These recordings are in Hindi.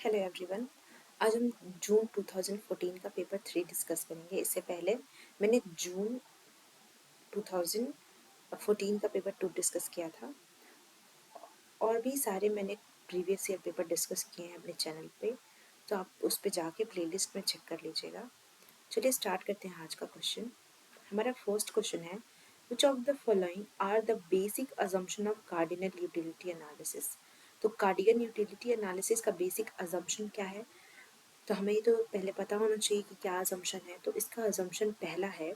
Hello everyone. आज हम जून 2014 का पेपर 3 डिस्कस करेंगे। इससे पहले मैंने जून 2014 का पेपर 2 डिस्कस किया था और भी सारे मैंने प्रीवियस ईयर पेपर डिस्कस किए हैं अपने चैनल पे, तो आप उस पे जाके प्लेलिस्ट में चेक कर लीजिएगा। चलिए स्टार्ट करते हैं आज का क्वेश्चन। हमारा फर्स्ट क्वेश्चन है, which of the following are the basic assumption of cardinal utility analysis. तो कार्डिनल यूटिलिटी एनालिसिस का बेसिक अजम्पशन क्या है? तो हमें ये तो पहले पता होना चाहिए कि क्या अजम्पशन है। तो इसका अजम्पशन पहला है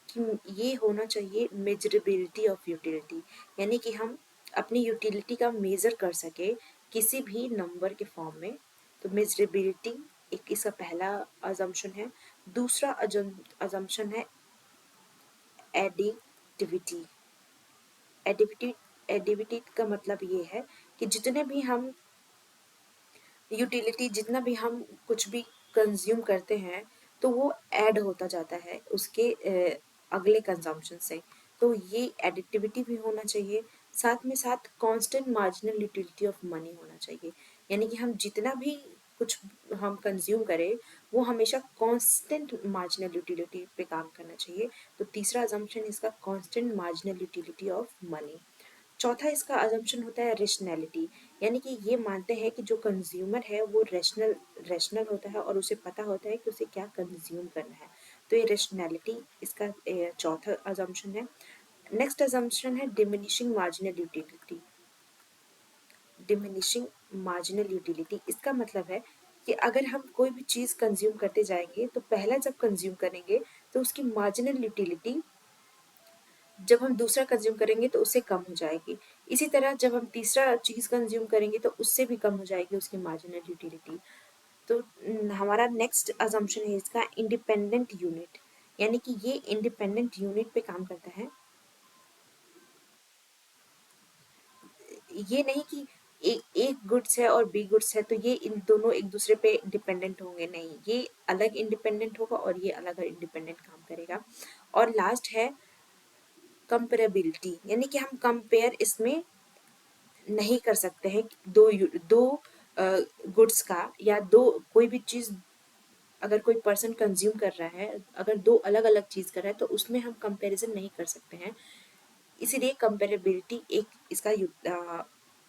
कि ये होना चाहिए मेजरेबिलिटी ऑफ यूटिलिटी, यानी कि हम अपनी यूटिलिटी का मेज़र कर सके किसी भी नंबर के फॉर्म में। तो मेजरेबिलिटी एक इसका पहला अजम्पशन है। दूसरा अजम्पशन है एडिटिविटी। एडिविटी एडिविटी का मतलब ये है कि जितना भी हम कुछ भी कंज्यूम करते हैं तो वो ऐड होता जाता है उसके अगले कंजम्पशन से। तो ये एडिटिविटी भी होना चाहिए। साथ में साथ constant marginal utility of money होना चाहिए, यानी कि हम जितना भी कुछ हम कंज्यूम करें वो हमेशा कांस्टेंट मार्जिनल यूटिलिटी पे काम करना चाहिए। तो तीसरा अजम्पशन इसका constant marginal utility of money. चौथा इसका अजम्पशन होता है रेशनैलिटी, यानी कि ये मानते हैं कि जो कंज्यूमर है वो रेशनल होता है और उसे पता होता है कि उसे क्या कंज्यूम करना है। तो ये रेशनैलिटी इसका चौथा अजम्पशन है। नेक्स्ट अजम्पशन है diminishing marginal utility. Diminishing marginal utility इसका मतलब है कि अगर हम कोई भी चीज़ कंज्यूम करते जाएंगे तो पहला जब कंज्यूम करेंगे तो उसकी मार्जिनल यूटिलिटी जब हम दूसरा कंज्यूम करेंगे तो उससे कम हो जाएगी। इसी तरह जब हम तीसरा चीज़ कंज्यूम करेंगे तो उससे भी कम हो जाएगी उसकी मार्जिनल यूटिलिटी। तो हमारा नेक्स्ट अजम्पशन है इसका इंडिपेंडेंट यूनिट, यानी कि ये इंडिपेंडेंट यूनिट पे काम करता है। ये नहीं कि एक गुड्स है और बी गुड्स है तो ये इन दोनों एक दूसरे पे डिपेंडेंट होंगे, नहीं, ये अलग इंडिपेंडेंट होगा और ये अलग इंडिपेंडेंट काम करेगा। और लास्ट है कंपेरेबिलिटी, यानी कि हम कंपेयर इसमें नहीं कर सकते हैं दो गुड्स का या दो कोई भी चीज़। अगर कोई पर्सन कंज्यूम कर रहा है, अगर दो अलग अलग चीज़ कर रहा है तो उसमें हम कंपैरिजन नहीं कर सकते हैं। इसीलिए कंपेरेबिलिटी एक इसका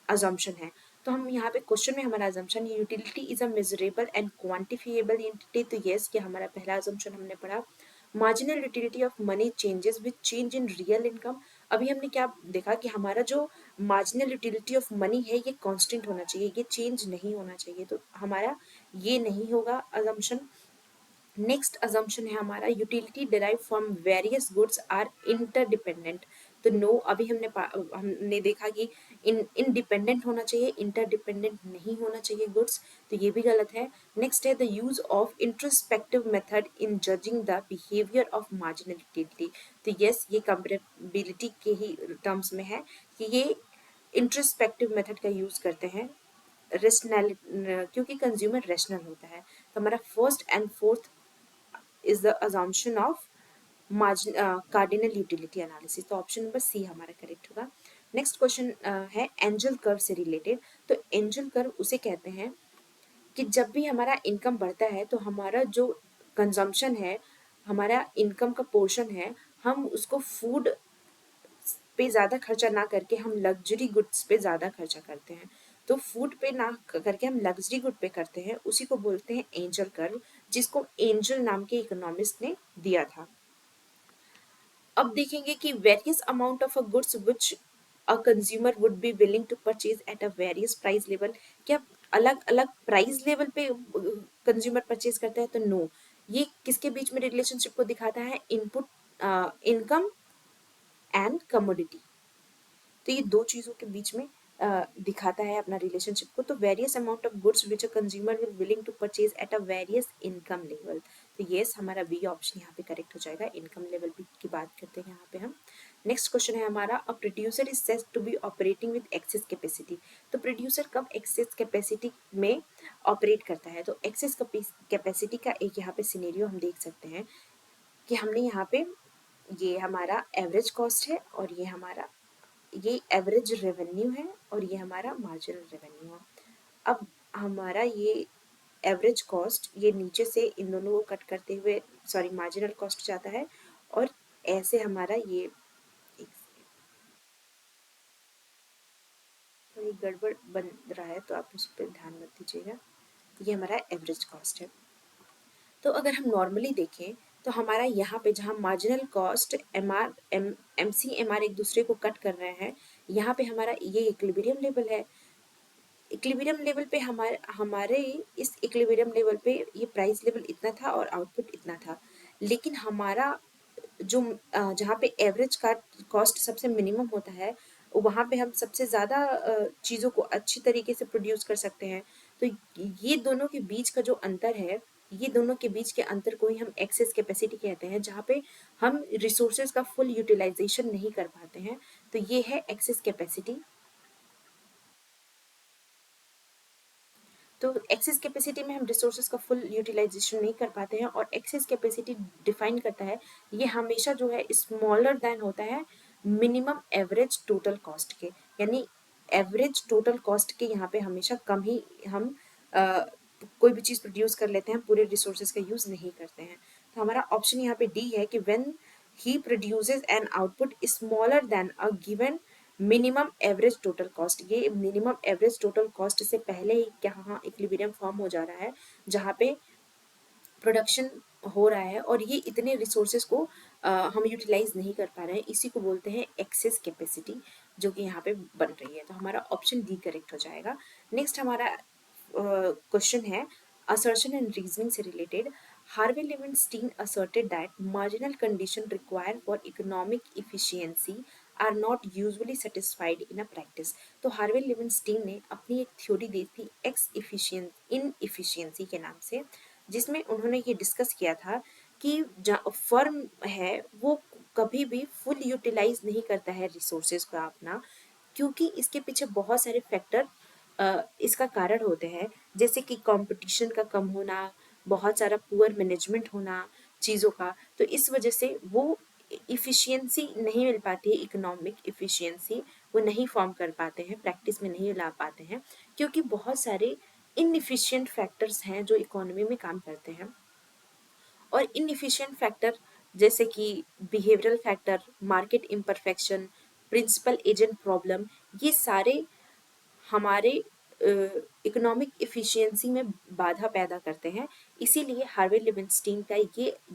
अजम्पशन है। तो हम यहाँ पे क्वेश्चन में हमारा assumption utility is a measurable and quantifiable entity. तो यस, कि हमारा पहला अजम्पशन हमने पढ़ा marginal utility of money changes with change in real income. अभी हमने क्या देखा कि हमारा जो मार्जिनल यूटिलिटी ऑफ मनी है ये कांस्टेंट होना चाहिए, ये चेंज नहीं होना चाहिए। तो हमारा ये नहीं होगा अजम्पशन। नेक्स्ट अजम्पशन है हमारा utility derive from various goods are interdependent. तो नो, अभी हमने देखा कि इंडिपेंडेंट होना चाहिए, इंटरडिपेंडेंट नहीं होना चाहिए गुड्स, तो ये भी गलत है। नेक्स्ट है the use of introspective method in judging the behaviour of marginal utility. तो यस, ये कंपेरेबिलिटी के ही टर्म्स में है कि ये इंट्रोस्पेक्टिव मेथड का यूज करते हैं रेशनल, क्योंकि कंज्यूमर रेशनल होता है। तो हमारा first and fourth is the assumption of cardinal utility analysis। तो ऑप्शन नंबर सी हमारा करेक्ट होगा। नेक्स्ट क्वेश्चन है एंजल कर्व से रिलेटेड। तो एंजल कर्व उसे कहते हैं कि जब भी हमारा इनकम बढ़ता है तो हमारा जो कंजम्पशन है, हमारा इनकम का पोर्शन है, हम उसको फूड पे ज़्यादा खर्चा ना करके हम लग्जरी गुड्स पे ज़्यादा खर्चा करते हैं। तो फूड पे ना करके हम लग्जरी गुड पे करते हैं, उसी को बोलते हैं एंजल कर्व, जिसको एंजल नाम के इकोनॉमिस्ट ने दिया था। अब देखेंगे कि various amount of a goods which a consumer would be willing to purchase at a various price level. क्या अलग अलग प्राइस लेवल पे कंज्यूमर परचेज करता है? तो नो, ये किसके बीच में रिलेशनशिप को दिखाता है? Input, income and commodity. तो ये दो चीज़ों के बीच में दिखाता है अपना रिलेशनशिप को। तो various amount of goods which a consumer will willing to purchase at a various income level. तो येस, हमारा बी ऑप्शन यहाँ पे करेक्ट हो जाएगा। इनकम लेवल भी की बात करते हैं यहाँ पे हम। नेक्स्ट क्वेश्चन है हमारा, a producer is said to be operating with excess capacity. तो प्रोड्यूसर कब एक्सेस कैपेसिटी में ऑपरेट करता है? तो एक्सेस कैपेसिटी का एक यहाँ पे सिनेरियो हम देख सकते हैं कि हमने यहाँ पे ये हमारा एवरेज कॉस्ट है और ये एवरेज रेवेन्यू है और ये हमारा मार्जिनल रेवेन्यू है। अब हमारा ये एवरेज कॉस्ट, ये नीचे से इन दोनों को कट करते हुए सॉरी मार्जिनल कॉस्ट जाता है, और ऐसे हमारा ये तो ये गड़बड़ बन रहा है तो आप उस पर ध्यान मत दीजिएगा। ये हमारा एवरेज कॉस्ट है। तो अगर हम नॉर्मली देखें तो हमारा यहाँ पे जहाँ marginal cost M R M C M R एक दूसरे को कट कर रहे हैं, यहाँ पे हमारा ये इक्विलिब्रियम लेवल है। इक्विलिब्रियम लेवल पे हमारे हमारे इस इक्विलिब्रियम लेवल पे ये प्राइस लेवल इतना था और आउटपुट इतना था, लेकिन हमारा जो जहाँ पे एवरेज का कॉस्ट सबसे मिनिमम होता है, वहाँ पे हम सबसे ज़्यादा चीज़ों को अच्छी तरीके से प्रोड्यूस कर सकते हैं। तो ये दोनों के बीच का जो अंतर है, ये दोनों के बीच के अंतर को ही हम एक्सेस कैपेसिटी कहते हैं, जहाँ पे हम रिसोर्सेज का फुल यूटिलाइजेशन नहीं कर पाते हैं। तो ये है एक्सेस कैपेसिटी। तो एक्सेस कैपेसिटी में हम रिसोर्सेज का फुल यूटिलाइजेशन नहीं कर पाते हैं, और एक्सेस कैपेसिटी डिफाइन करता है, ये हमेशा जो है स्मॉलर देन होता है मिनिमम एवरेज टोटल कॉस्ट के, यानी एवरेज टोटल कॉस्ट के यहाँ पे हमेशा कम ही हम कोई भी चीज़ प्रोड्यूस कर लेते हैं, पूरे रिसोर्सेज का यूज़ नहीं करते हैं। तो हमारा ऑप्शन यहाँ पे डी है कि when he produces an output smaller than a given minimum average total cost. ये मिनिमम एवरेज टोटल कॉस्ट से पहले ही यहाँ इक्विलिब्रियम फॉर्म हो जा रहा है, जहाँ पे प्रोडक्शन हो रहा है और ये इतने रिसोर्सेज को हम यूटिलाइज नहीं कर पा रहे हैं, इसी को बोलते हैं एक्सेस कैपेसिटी, जो कि यहाँ पे बन रही है। तो हमारा ऑप्शन डी करेक्ट हो जाएगा। नेक्स्ट हमारा क्वेश्चन है assertion and reasoning से related. Harvey Levenstein asserted that marginal conditions required for economic efficiency are not usually satisfied in a practice. तो हार्वे लेविनस्टीन ने अपनी एक थ्योरी दी थी एक्स इनएफिशिएंसी के नाम से, जिसमें उन्होंने ये डिस्कस किया था कि फर्म है वो कभी भी फुल यूटिलाइज नहीं करता है रिसोर्सेज का अपना, क्योंकि इसके पीछे बहुत सारे फैक्टर इसका कारण होते हैं, जैसे कि कंपटीशन का कम होना, बहुत सारा पुअर मैनेजमेंट होना चीज़ों का। तो इस वजह से वो इफ़िशियंसी नहीं मिल पाती है, इकोनॉमिक इफ़िशियंसी वो नहीं फॉर्म कर पाते हैं, प्रैक्टिस में नहीं ला पाते हैं, क्योंकि बहुत सारे इनएफिशिएंट फैक्टर्स हैं जो इकोनॉमी में काम करते हैं। और इनएफिशिएंट फैक्टर जैसे कि behavioural factor, market imperfection, principal agent problem, ये सारे हमारे इकोनॉमिक इफ़िशियंसी में बाधा पैदा करते हैं। इसीलिए हार्वे लिविंगस्टीन का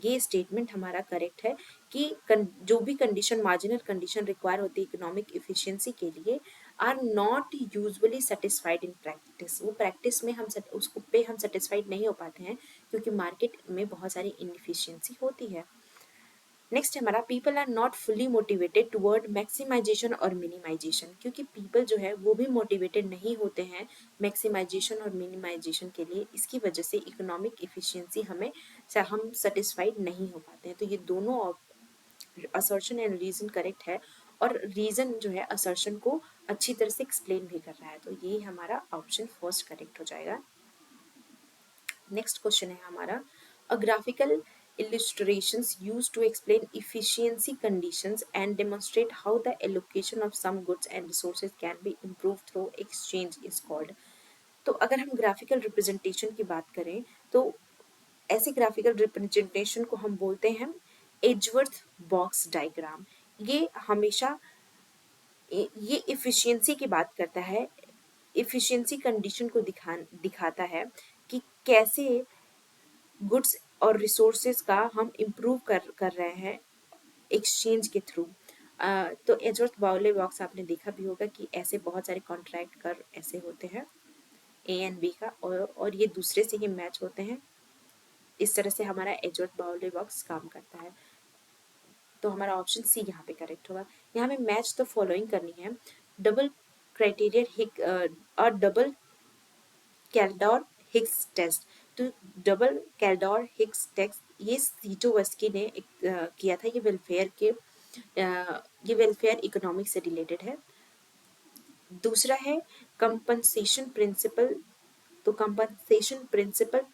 ये स्टेटमेंट हमारा करेक्ट है कि जो भी कंडीशन मार्जिनल कंडीशन रिक्वायर होती है इकोनॉमिक इफ़िशियंसी के लिए are not usually satisfied in practice. वो प्रैक्टिस में उसको पे हम सेटिस्फाइड नहीं हो पाते हैं, क्योंकि मार्केट में बहुत सारी इनएफिशिएंसी होती है। नेक्स्ट हमारा people are not fully motivated toward maximisation और मिनिमाइजेशन, क्योंकि पीपल जो है वो भी मोटिवेटेड नहीं होते हैं मैक्सिमाइजेशन और मिनिमाइजेशन के लिए। इसकी वजह से इकोनॉमिक इफिशियंसी हम सेटिस्फाइड नहीं हो पाते हैं। तो ये दोनों असर्शन एंड रीजन करेक्ट है, और रीजन जो है असर्शन को अच्छी तरह से एक्सप्लेन भी कर रहा है। तो ये हमारा ऑप्शन फर्स्ट करेक्ट हो जाएगा। नेक्स्ट क्वेश्चन है हमारा a graphical illustrations used to explain efficiency conditions and demonstrate how the allocation of some goods and resources can be improved through exchange is called। तो अगर हम ग्राफिकल रिप्रेजेंटेशन की बात करें तो ऐसे ग्राफिकल रिप्रेजेंटेशन को हम बोलते हैं एजवर्थ बॉक्स डायग्राम। ये हमेशा ये इफिशियंसी की बात करता है, इफिशियंसी कंडीशन को दिखाता है कि कैसे गुड्स और रिसोर्सेज का हम इम्प्रूव कर रहे हैं एक्सचेंज के थ्रू। तो एजवर्थ बाउले बॉक्स आपने देखा भी होगा कि ऐसे बहुत सारे कॉन्ट्रैक्ट कर ऐसे होते हैं ए एंड बी का, और ये दूसरे से ये मैच होते हैं। इस तरह से हमारा एजवर्थ बाउले बॉक्स काम करता है। तो हमारा ऑप्शन सी यहाँ पे करेक्ट होगा। यहाँ में मैच तो फॉलोइंग करनी है, डबल क्राइटेरिया हिक और डबल कैल्डोर हिग्स टेस्ट। तो डबल कैल्डोर हिग्स टेस्ट ये सीटोवस्की ने किया था। ये वेलफेयर इकोनॉमिक से रिलेटेड है। दूसरा है कंपनसेशन प्रिंसिपल। तो कंपनसेशन प्रिंसिपल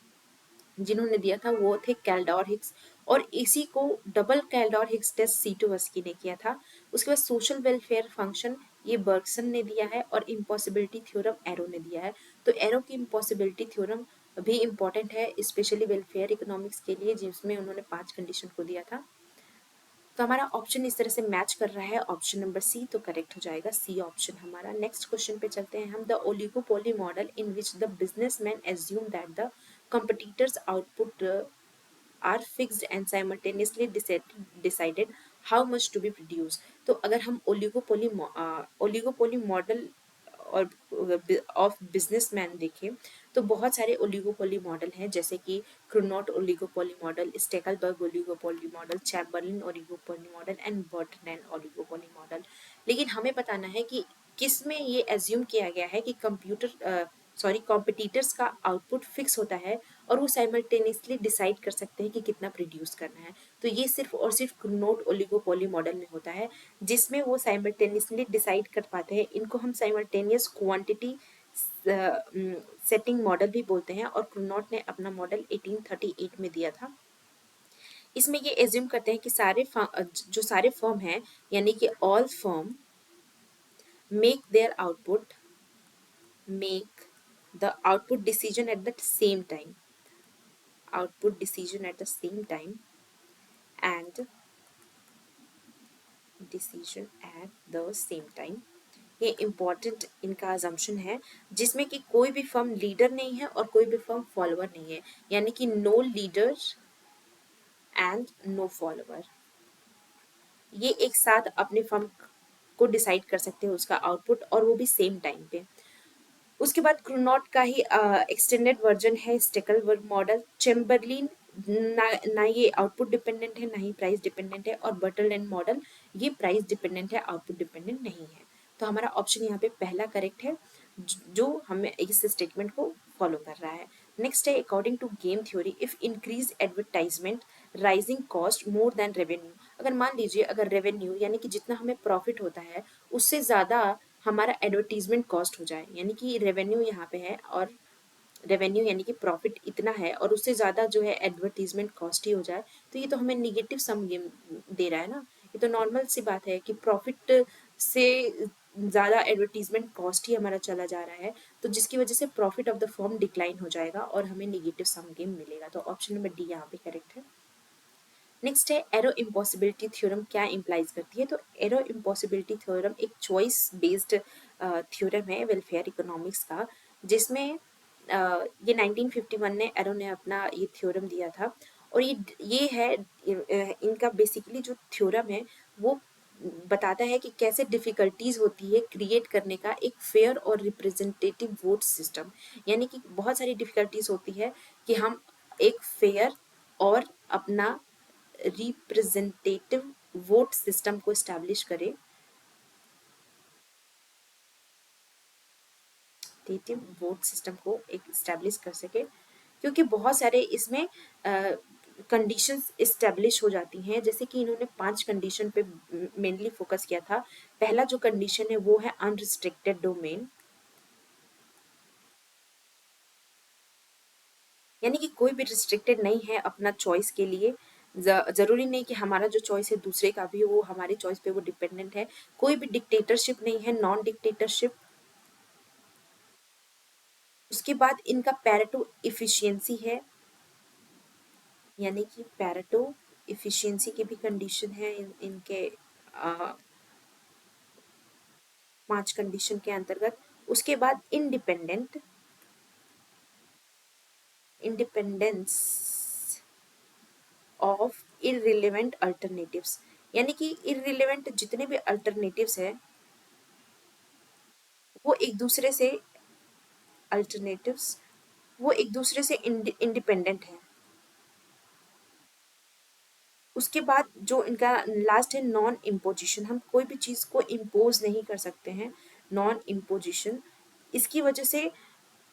जिन्होंने दिया था वो थे कैल्डोर हिग्स, और इसी को डबल कैल्डोर हिग्स टेस्ट सीटोवस्की ने किया था। उसके बाद सोशल वेलफेयर फंक्शन ये बर्गसन ने दिया है, और इम्पॉसिबिलिटी थ्योरम एरो ने दिया है। तो एरो की इम्पॉसिबिलिटी थ्योरम भी इम्पॉर्टेंट है, स्पेशली वेलफेयर इकोनॉमिक्स के लिए, जिसमें उन्होंने 5 कंडीशन को दिया था। तो हमारा ऑप्शन इस तरह से मैच कर रहा है, ऑप्शन नंबर सी, तो करेक्ट हो जाएगा सी ऑप्शन हमारा। नेक्स्ट क्वेश्चन पे चलते हैं हम। The oligopoly model in which the businessman assume that the competitors output are fixed and simultaneously decided how much to be produced। तो अगर हम ओलिगोपोली मॉडल और ऑफ बिजनेसमैन देखें तो बहुत सारे ओलिगोपोली मॉडल हैं, जैसे कि Cournot oligopoly model, Stackelberg oligopoly model, Chamberlin oligopoly model and Bertrand oligopoly model. लेकिन हमें बताना है कि किसमें ये एज्यूम किया गया है कि कॉम्पिटिटर्स का आउटपुट फिक्स होता है और वो साइमल्टेनियसली डिसाइड कर सकते हैं कि कितना प्रोड्यूस करना है। तो ये सिर्फ और सिर्फ क्रोनॉट ओलिगोपोली मॉडल में होता है, जिसमें वो साइमल्टेनियसली डिसाइड कर पाते हैं। इनको हम साइमल्टेनियस क्वांटिटी सेटिंग मॉडल भी बोलते हैं, और क्रोनॉट ने अपना मॉडल 1838 में दिया था। इसमें ये एज्यूम करते हैं कि जो सारे फर्म हैं, यानी कि all firm make their output make the output decision at the same time and decision at the same time। ये इम्पॉर्टेंट इनका अजम्पशन है, जिसमें कि कोई भी फर्म लीडर नहीं है और कोई भी फर्म फॉलोअर नहीं है, यानी कि no leader and no follower. ये एक साथ अपने फर्म को डिसाइड कर सकते हैं उसका आउटपुट, और वो भी सेम टाइम पे। उसके बाद क्रोनॉट का ही एक्सटेंडेड वर्जन है स्टेकलबर्ग मॉडल। चेम्बरलिन ना ये आउटपुट डिपेंडेंट है, ना ही प्राइस डिपेंडेंट है, और बर्टलैंड मॉडल ये प्राइस डिपेंडेंट है, आउटपुट डिपेंडेंट नहीं है। तो हमारा ऑप्शन यहाँ पे पहला करेक्ट है, जो हमें इस स्टेटमेंट को फॉलो कर रहा है। नेक्स्ट है, according to game theory if increase advertisement rising cost more than revenue. अगर मान लीजिए अगर रेवेन्यू यानी कि जितना हमें प्रॉफिट होता है उससे ज़्यादा हमारा एडवर्टीजमेंट कॉस्ट हो जाए, यानी कि रेवेन्यू यहाँ पे है और रेवेन्यू यानी कि प्रॉफिट इतना है और उससे ज़्यादा जो है एडवर्टीजमेंट कॉस्ट ही हो जाए, तो ये तो हमें निगेटिव सम गेम दे रहा है ना। ये तो नॉर्मल सी बात है कि प्रॉफिट से ज़्यादा एडवर्टीजमेंट कॉस्ट ही हमारा चला जा रहा है, तो जिसकी वजह से profit of the firm decline हो जाएगा और हमें निगेटिव सम गेम मिलेगा। तो ऑप्शन नंबर डी यहाँ पे करेक्ट है। नेक्स्ट है, एरो इम्पॉसिबिलिटी थ्योरम क्या इम्प्लाइज करती है। तो एरो इम्पॉसिबिलिटी थ्योरम एक चॉइस बेस्ड थ्योरम है वेलफेयर इकोनॉमिक्स का, जिसमें ये 1951 ने एरो ने अपना ये थ्योरम दिया था। और ये है इनका बेसिकली जो थ्योरम है वो बताता है कि कैसे डिफ़िकल्टीज होती है क्रिएट करने का एक फेयर और रिप्रेजेंटेटिव वोट सिस्टम। यानी कि बहुत सारी डिफ़िकल्टीज होती है कि हम एक फेयर और अपना रिप्रेजेंटेटिव वोट सिस्टम को इस्टेब्लिश करें, रिप्रेजेंटेटिव वोट सिस्टम को एक इस्टेब्लिश कर सके, क्योंकि बहुत सारे इसमें कंडीशंस इस्टेब्लिश हो जाती हैं। जैसे कि इन्होंने 5 कंडीशन पे मेनली फोकस किया था। पहला जो कंडीशन है वो है अनरिस्ट्रिक्टेड डोमेन, यानी कि कोई भी रिस्ट्रिक्टेड नहीं है अपना चॉइस के लिए। जरूरी नहीं कि हमारा जो चॉइस है दूसरे का भी वो हमारे चॉइस पे वो डिपेंडेंट है। कोई भी डिक्टेटरशिप नहीं है, नॉन डिक्टेटरशिप। उसके बाद इनका पैरेटो इफिशियंसी है, यानी कि पैरेटो इफिशियंसी की भी कंडीशन है इनके 5 कंडीशन के अंतर्गत। उसके बाद इंडिपेंडेंस ऑफ इररिलेवेंट अल्टरनेटिव्स, यानी कि इररिलेवेंट जितने भी अल्टरनेटिव्स हैं वो एक दूसरे से अल्टरनेटिव्स वो एक दूसरे से इंडिपेंडेंट है। उसके बाद जो इनका लास्ट है नॉन इम्पोजिशन, हम कोई भी चीज़ को इम्पोज नहीं कर सकते हैं, नॉन इम्पोजिशन। इसकी वजह से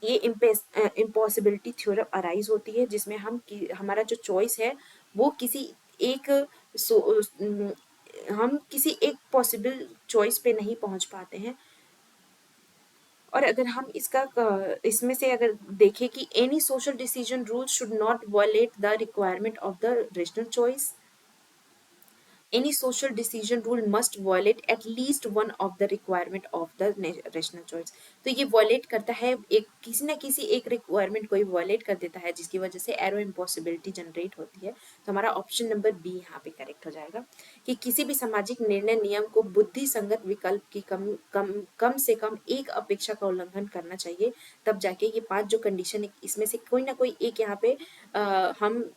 ये इम्पॉसिबिलिटी थ्योरम अराइज होती है, जिसमें हमारा जो चॉइस है वो एक हम किसी एक पॉसिबल चॉइस पे नहीं पहुंच पाते हैं। और अगर हम इसमें से अगर देखें कि any social decision rule should not violate the requirement of the rational choice, any social decision rule must violate at least one of the requirement of the rational choice। तो ये violate करता है, एक किसी ना किसी एक requirement को ही violate कर देता है, जिसकी वजह से error impossibility generate होती है। तो हमारा ऑप्शन नंबर बी यहाँ पे करेक्ट हो जाएगा कि किसी भी सामाजिक निर्णय नियम को बुद्धि संगत विकल्प की कम से कम एक अपेक्षा का उल्लंघन करना चाहिए, तब जाके ये 5 जो कंडीशन है इसमें से कोई ना कोई एक यहाँ पे हम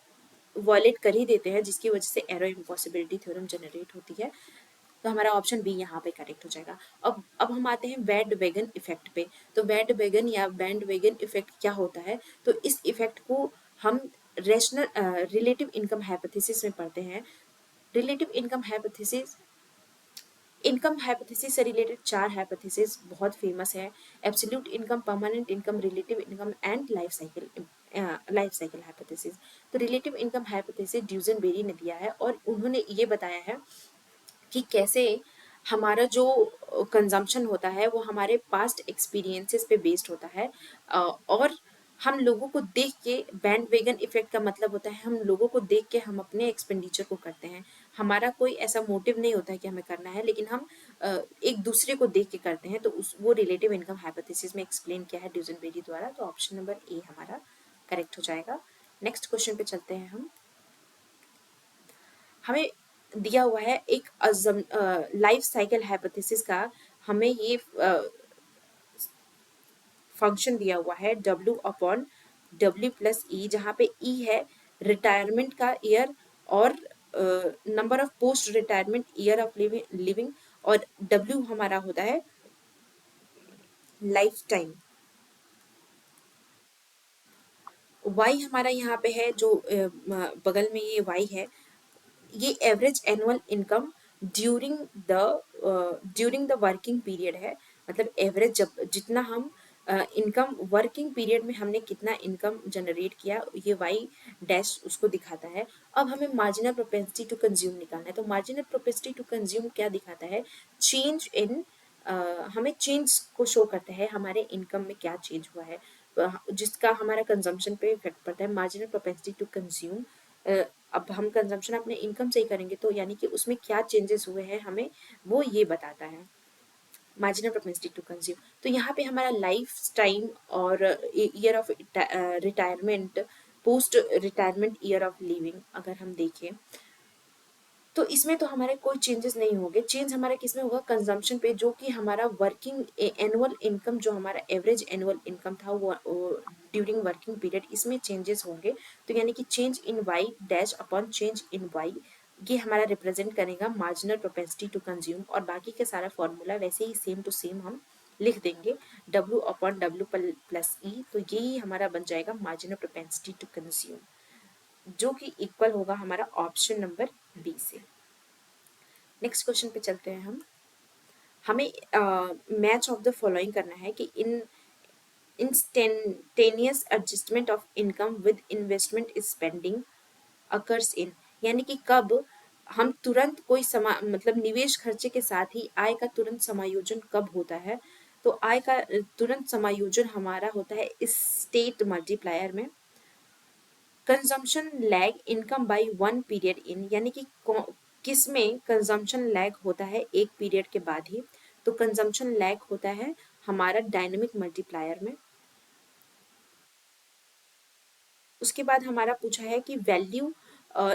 वॉलेट कर ही देते हैं, जिसकी वजह से एरो इम्पॉसिबिलिटी थ्योरम जनरेट होती है। तो हमारा ऑप्शन बी यहाँ पे करेक्ट हो जाएगा। अब हम आते हैं बैंड वैगन इफेक्ट पे। तो बैंड वैगन या बैंड वैगन इफेक्ट क्या होता है? तो इस इफेक्ट को हम रेशनल रिलेटिव इनकम हाइपोथेसिस में पढ़ते हैं। रिलेटिव इनकम हाइपोथेसिस से रिलेटेड 4 हाइपोथेसिस बहुत फेमस है। Absolute income, permanent income, relative income and life cycle hypothesis. तो रिलेटिव इनकम हाइपोथेसिस ड्यूजनबेरी ने दिया है और उन्होंने ये बताया है कि कैसे हमारा जो कंजम्पशन होता है वो हमारे पास्ट एक्सपीरियंसेस पे बेस्ड होता है, और हम लोगों को देख के, बैंड वेगन इफेक्ट का मतलब होता है हम लोगों को देख के हम अपने एक्सपेंडिचर को करते हैं। हमारा कोई ऐसा मोटिव नहीं होता है कि हमें करना है, लेकिन हम एक दूसरे को देख के करते हैं। तो उस वो रिलेटिव इनकम हाइपोथेसिस में एक्सप्लेन किया है ड्यूजनबेरी द्वारा। तो ऑप्शन नंबर ए हमारा करेक्ट हो जाएगा। नेक्स्ट क्वेश्चन पे चलते हैं हम। हमें दिया हुआ है एक लाइफ साइकिल हाइपोथेसिस का, हमें ये फंक्शन दिया हुआ है W/W+E, जहाँ पे E है रिटायरमेंट का ईयर और number of post retirement year of living, और W हमारा होता है लाइफ टाइम। Y हमारा यहाँ पे है जो बगल में ये Y है, ये average annual income during the working period है। मतलब एवरेज जब जितना हम इनकम वर्किंग पीरियड में हमने कितना इनकम जनरेट किया, ये वाई डैश उसको दिखाता है। अब हमें मार्जिनल प्रोपेंसिटी टू कंज्यूम निकालना है। तो मार्जिनल प्रोपेंसिटी टू कंज्यूम क्या दिखाता है? चेंज इन हमें चेंज को शो करता है, हमारे इनकम में क्या चेंज हुआ है, जिसका हमारा कंजम्पशन पे इफेक्ट पड़ता है। मार्जिनल प्रोपेंसिटी टू कंज्यूम, अब हम कंजम्पशन अपने इनकम से ही करेंगे, तो यानी कि उसमें क्या चेंजेस हुए हैं हमें वो ये बताता है मार्जिनल प्रोपेंसिटी टू कंज्यूम। तो यहाँ पे हमारा लाइफ टाइम और year of retirement, post retirement year of living अगर हम देखें, तो इसमें तो हमारे कोई चेंजेस नहीं होंगे। चेंज हमारा किसमें होगा? कंजम्पशन पे, जो कि हमारा वर्किंग एनुअल इनकम, जो हमारा एवरेज एनुअल इनकम था वो ड्यूरिंग वर्किंग पीरियड, इसमें चेंजेस होंगे। तो यानी कि change in Y dash upon change in Y, ये हमारा रिप्रेजेंट करेगा मार्जिनल प्रोपेंसिटी टू कंज्यूम। और बाकी का सारा फॉर्मूला वैसे ही सेम टू सेम हम लिख देंगे, W/W+E। तो यही हमारा बन जाएगा मार्जिनल प्रोपेंसिटी टू कंज्यूम, जो कि इक्वल होगा हमारा ऑप्शन नंबर बी से। नेक्स्ट क्वेश्चन पे चलते हैं हम। हमें मैच ऑफ द फॉलोइंग करना है कि in instantaneous adjustment of income with investment spending occurs in, यानी कि कब हम तुरंत कोई मतलब निवेश खर्चे के साथ ही आय का तुरंत समायोजन कब होता है? तो आय का तुरंत समायोजन हमारा होता है स्टेट मल्टीप्लायर में। Consumption lag income by one period in, यानी कि किस में कंजम्पशन लैग होता है एक पीरियड के बाद ही? तो कंजम्पशन लैग होता है हमारा डायनेमिक मल्टीप्लायर में। उसके बाद हमारा पूछा है कि वैल्यू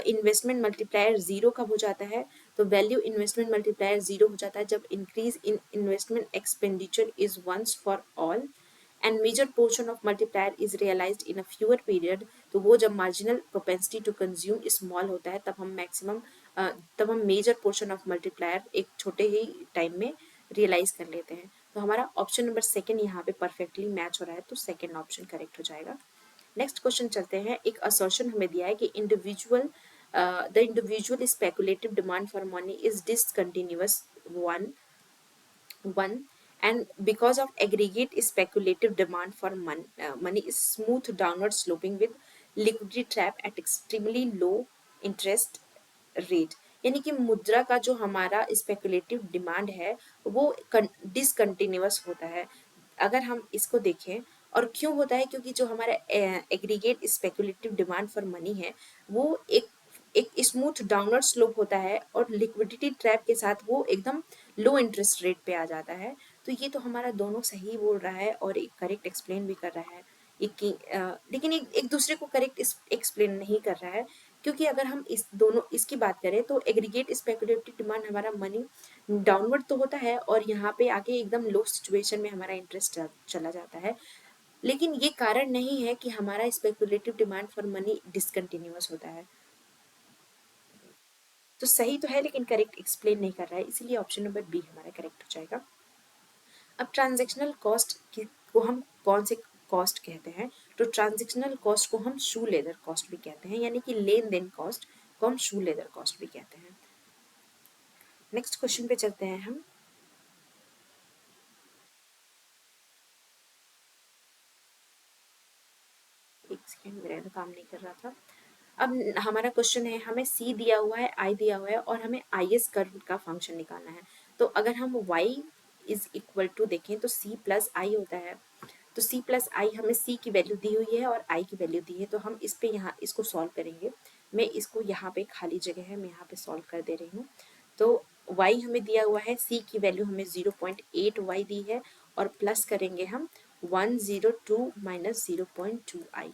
इन्वेस्टमेंट मल्टीप्लायर जीरो कब हो जाता है? तो वैल्यू इन्वेस्टमेंट मल्टीप्लायर जीरो हो जाता है जब increase in investment expenditure is once for all and major portion of multiplier is realised in a fewer period. तो वो जब marginal propensity to consume small होता है, तब हम मैक्सिमम तब हम मेजर पोर्शन ऑफ मल्टीप्लायर एक छोटे ही टाइम में रियलाइज कर लेते हैं। तो हमारा ऑप्शन नंबर सेकेंड यहाँ पे परफेक्टली मैच हो रहा है, तो सेकेंड ऑप्शन करेक्ट हो जाएगा। नेक्स्ट क्वेश्चन चलते हैं। एक असर्शन हमें दिया है कि the individual speculative demand for money is discontinuous one and because of aggregate speculative demand for money is smooth downward sloping with liquidity trap at extremely low interest rate। यानी कि मुद्रा का जो हमारा स्पेकुलेटिव डिमांड है वो डिसकंटिन्यूअस होता है। अगर हम इसको देखें, और क्यों होता है? क्योंकि जो हमारा aggregate speculative demand for money है वो एक एक स्मूथ डाउनवर्ड स्लोप होता है और लिक्विडिटी ट्रैप के साथ वो एकदम लो इंटरेस्ट रेट पे आ जाता है। तो ये तो हमारा दोनों सही बोल रहा है और एक करेक्ट एक्सप्लेन भी कर रहा है। लेकिन एक दूसरे को करेक्ट एक्सप्लेन नहीं कर रहा है, क्योंकि अगर हम इस दोनों इसकी बात करें तो एग्रीगेट स्पेकुलेटिव डिमांड हमारा मनी डाउनवर्ड तो होता है और यहाँ पे आके एकदम लो सिचुएशन में हमारा इंटरेस्ट चला जाता है, लेकिन ये कारण नहीं है कि हमारा speculative demand for money discontinuous होता है। तो सही तो है लेकिन करेक्ट एक्सप्लेन नहीं कर रहा है, इसीलिए ऑप्शन नंबर बी हमारा करेक्ट हो जाएगा। अब ट्रांजेक्शनल कॉस्ट को हम कौन से कॉस्ट कहते हैं? तो ट्रांजेक्शनल कॉस्ट को हम शू लेदर कॉस्ट भी कहते हैं, यानी कि लेन देन कॉस्ट को हम शू लेदर कॉस्ट भी कहते हैं। नेक्स्ट क्वेश्चन पे चलते हैं हम। एक सेकेंड, मेरा तो काम नहीं कर रहा था। अब हमारा क्वेश्चन है, हमें सी दिया हुआ है, आई दिया हुआ है और हमें आई एस कर्व का फंक्शन निकालना है। तो अगर हम वाई इज इक्वल टू देखें तो सी प्लस आई होता है। तो सी प्लस आई हमें सी की वैल्यू दी हुई है और आई की वैल्यू दी है, तो हम इस पे यहाँ इसको सॉल्व करेंगे। मैं इसको यहाँ पे खाली जगह है, मैं यहाँ पे सॉल्व कर दे रही हूँ। तो y हमें दिया हुआ है, c की वैल्यू हमें 0.8 y दी है और प्लस करेंगे हम 102 माइनस 0.2 आई।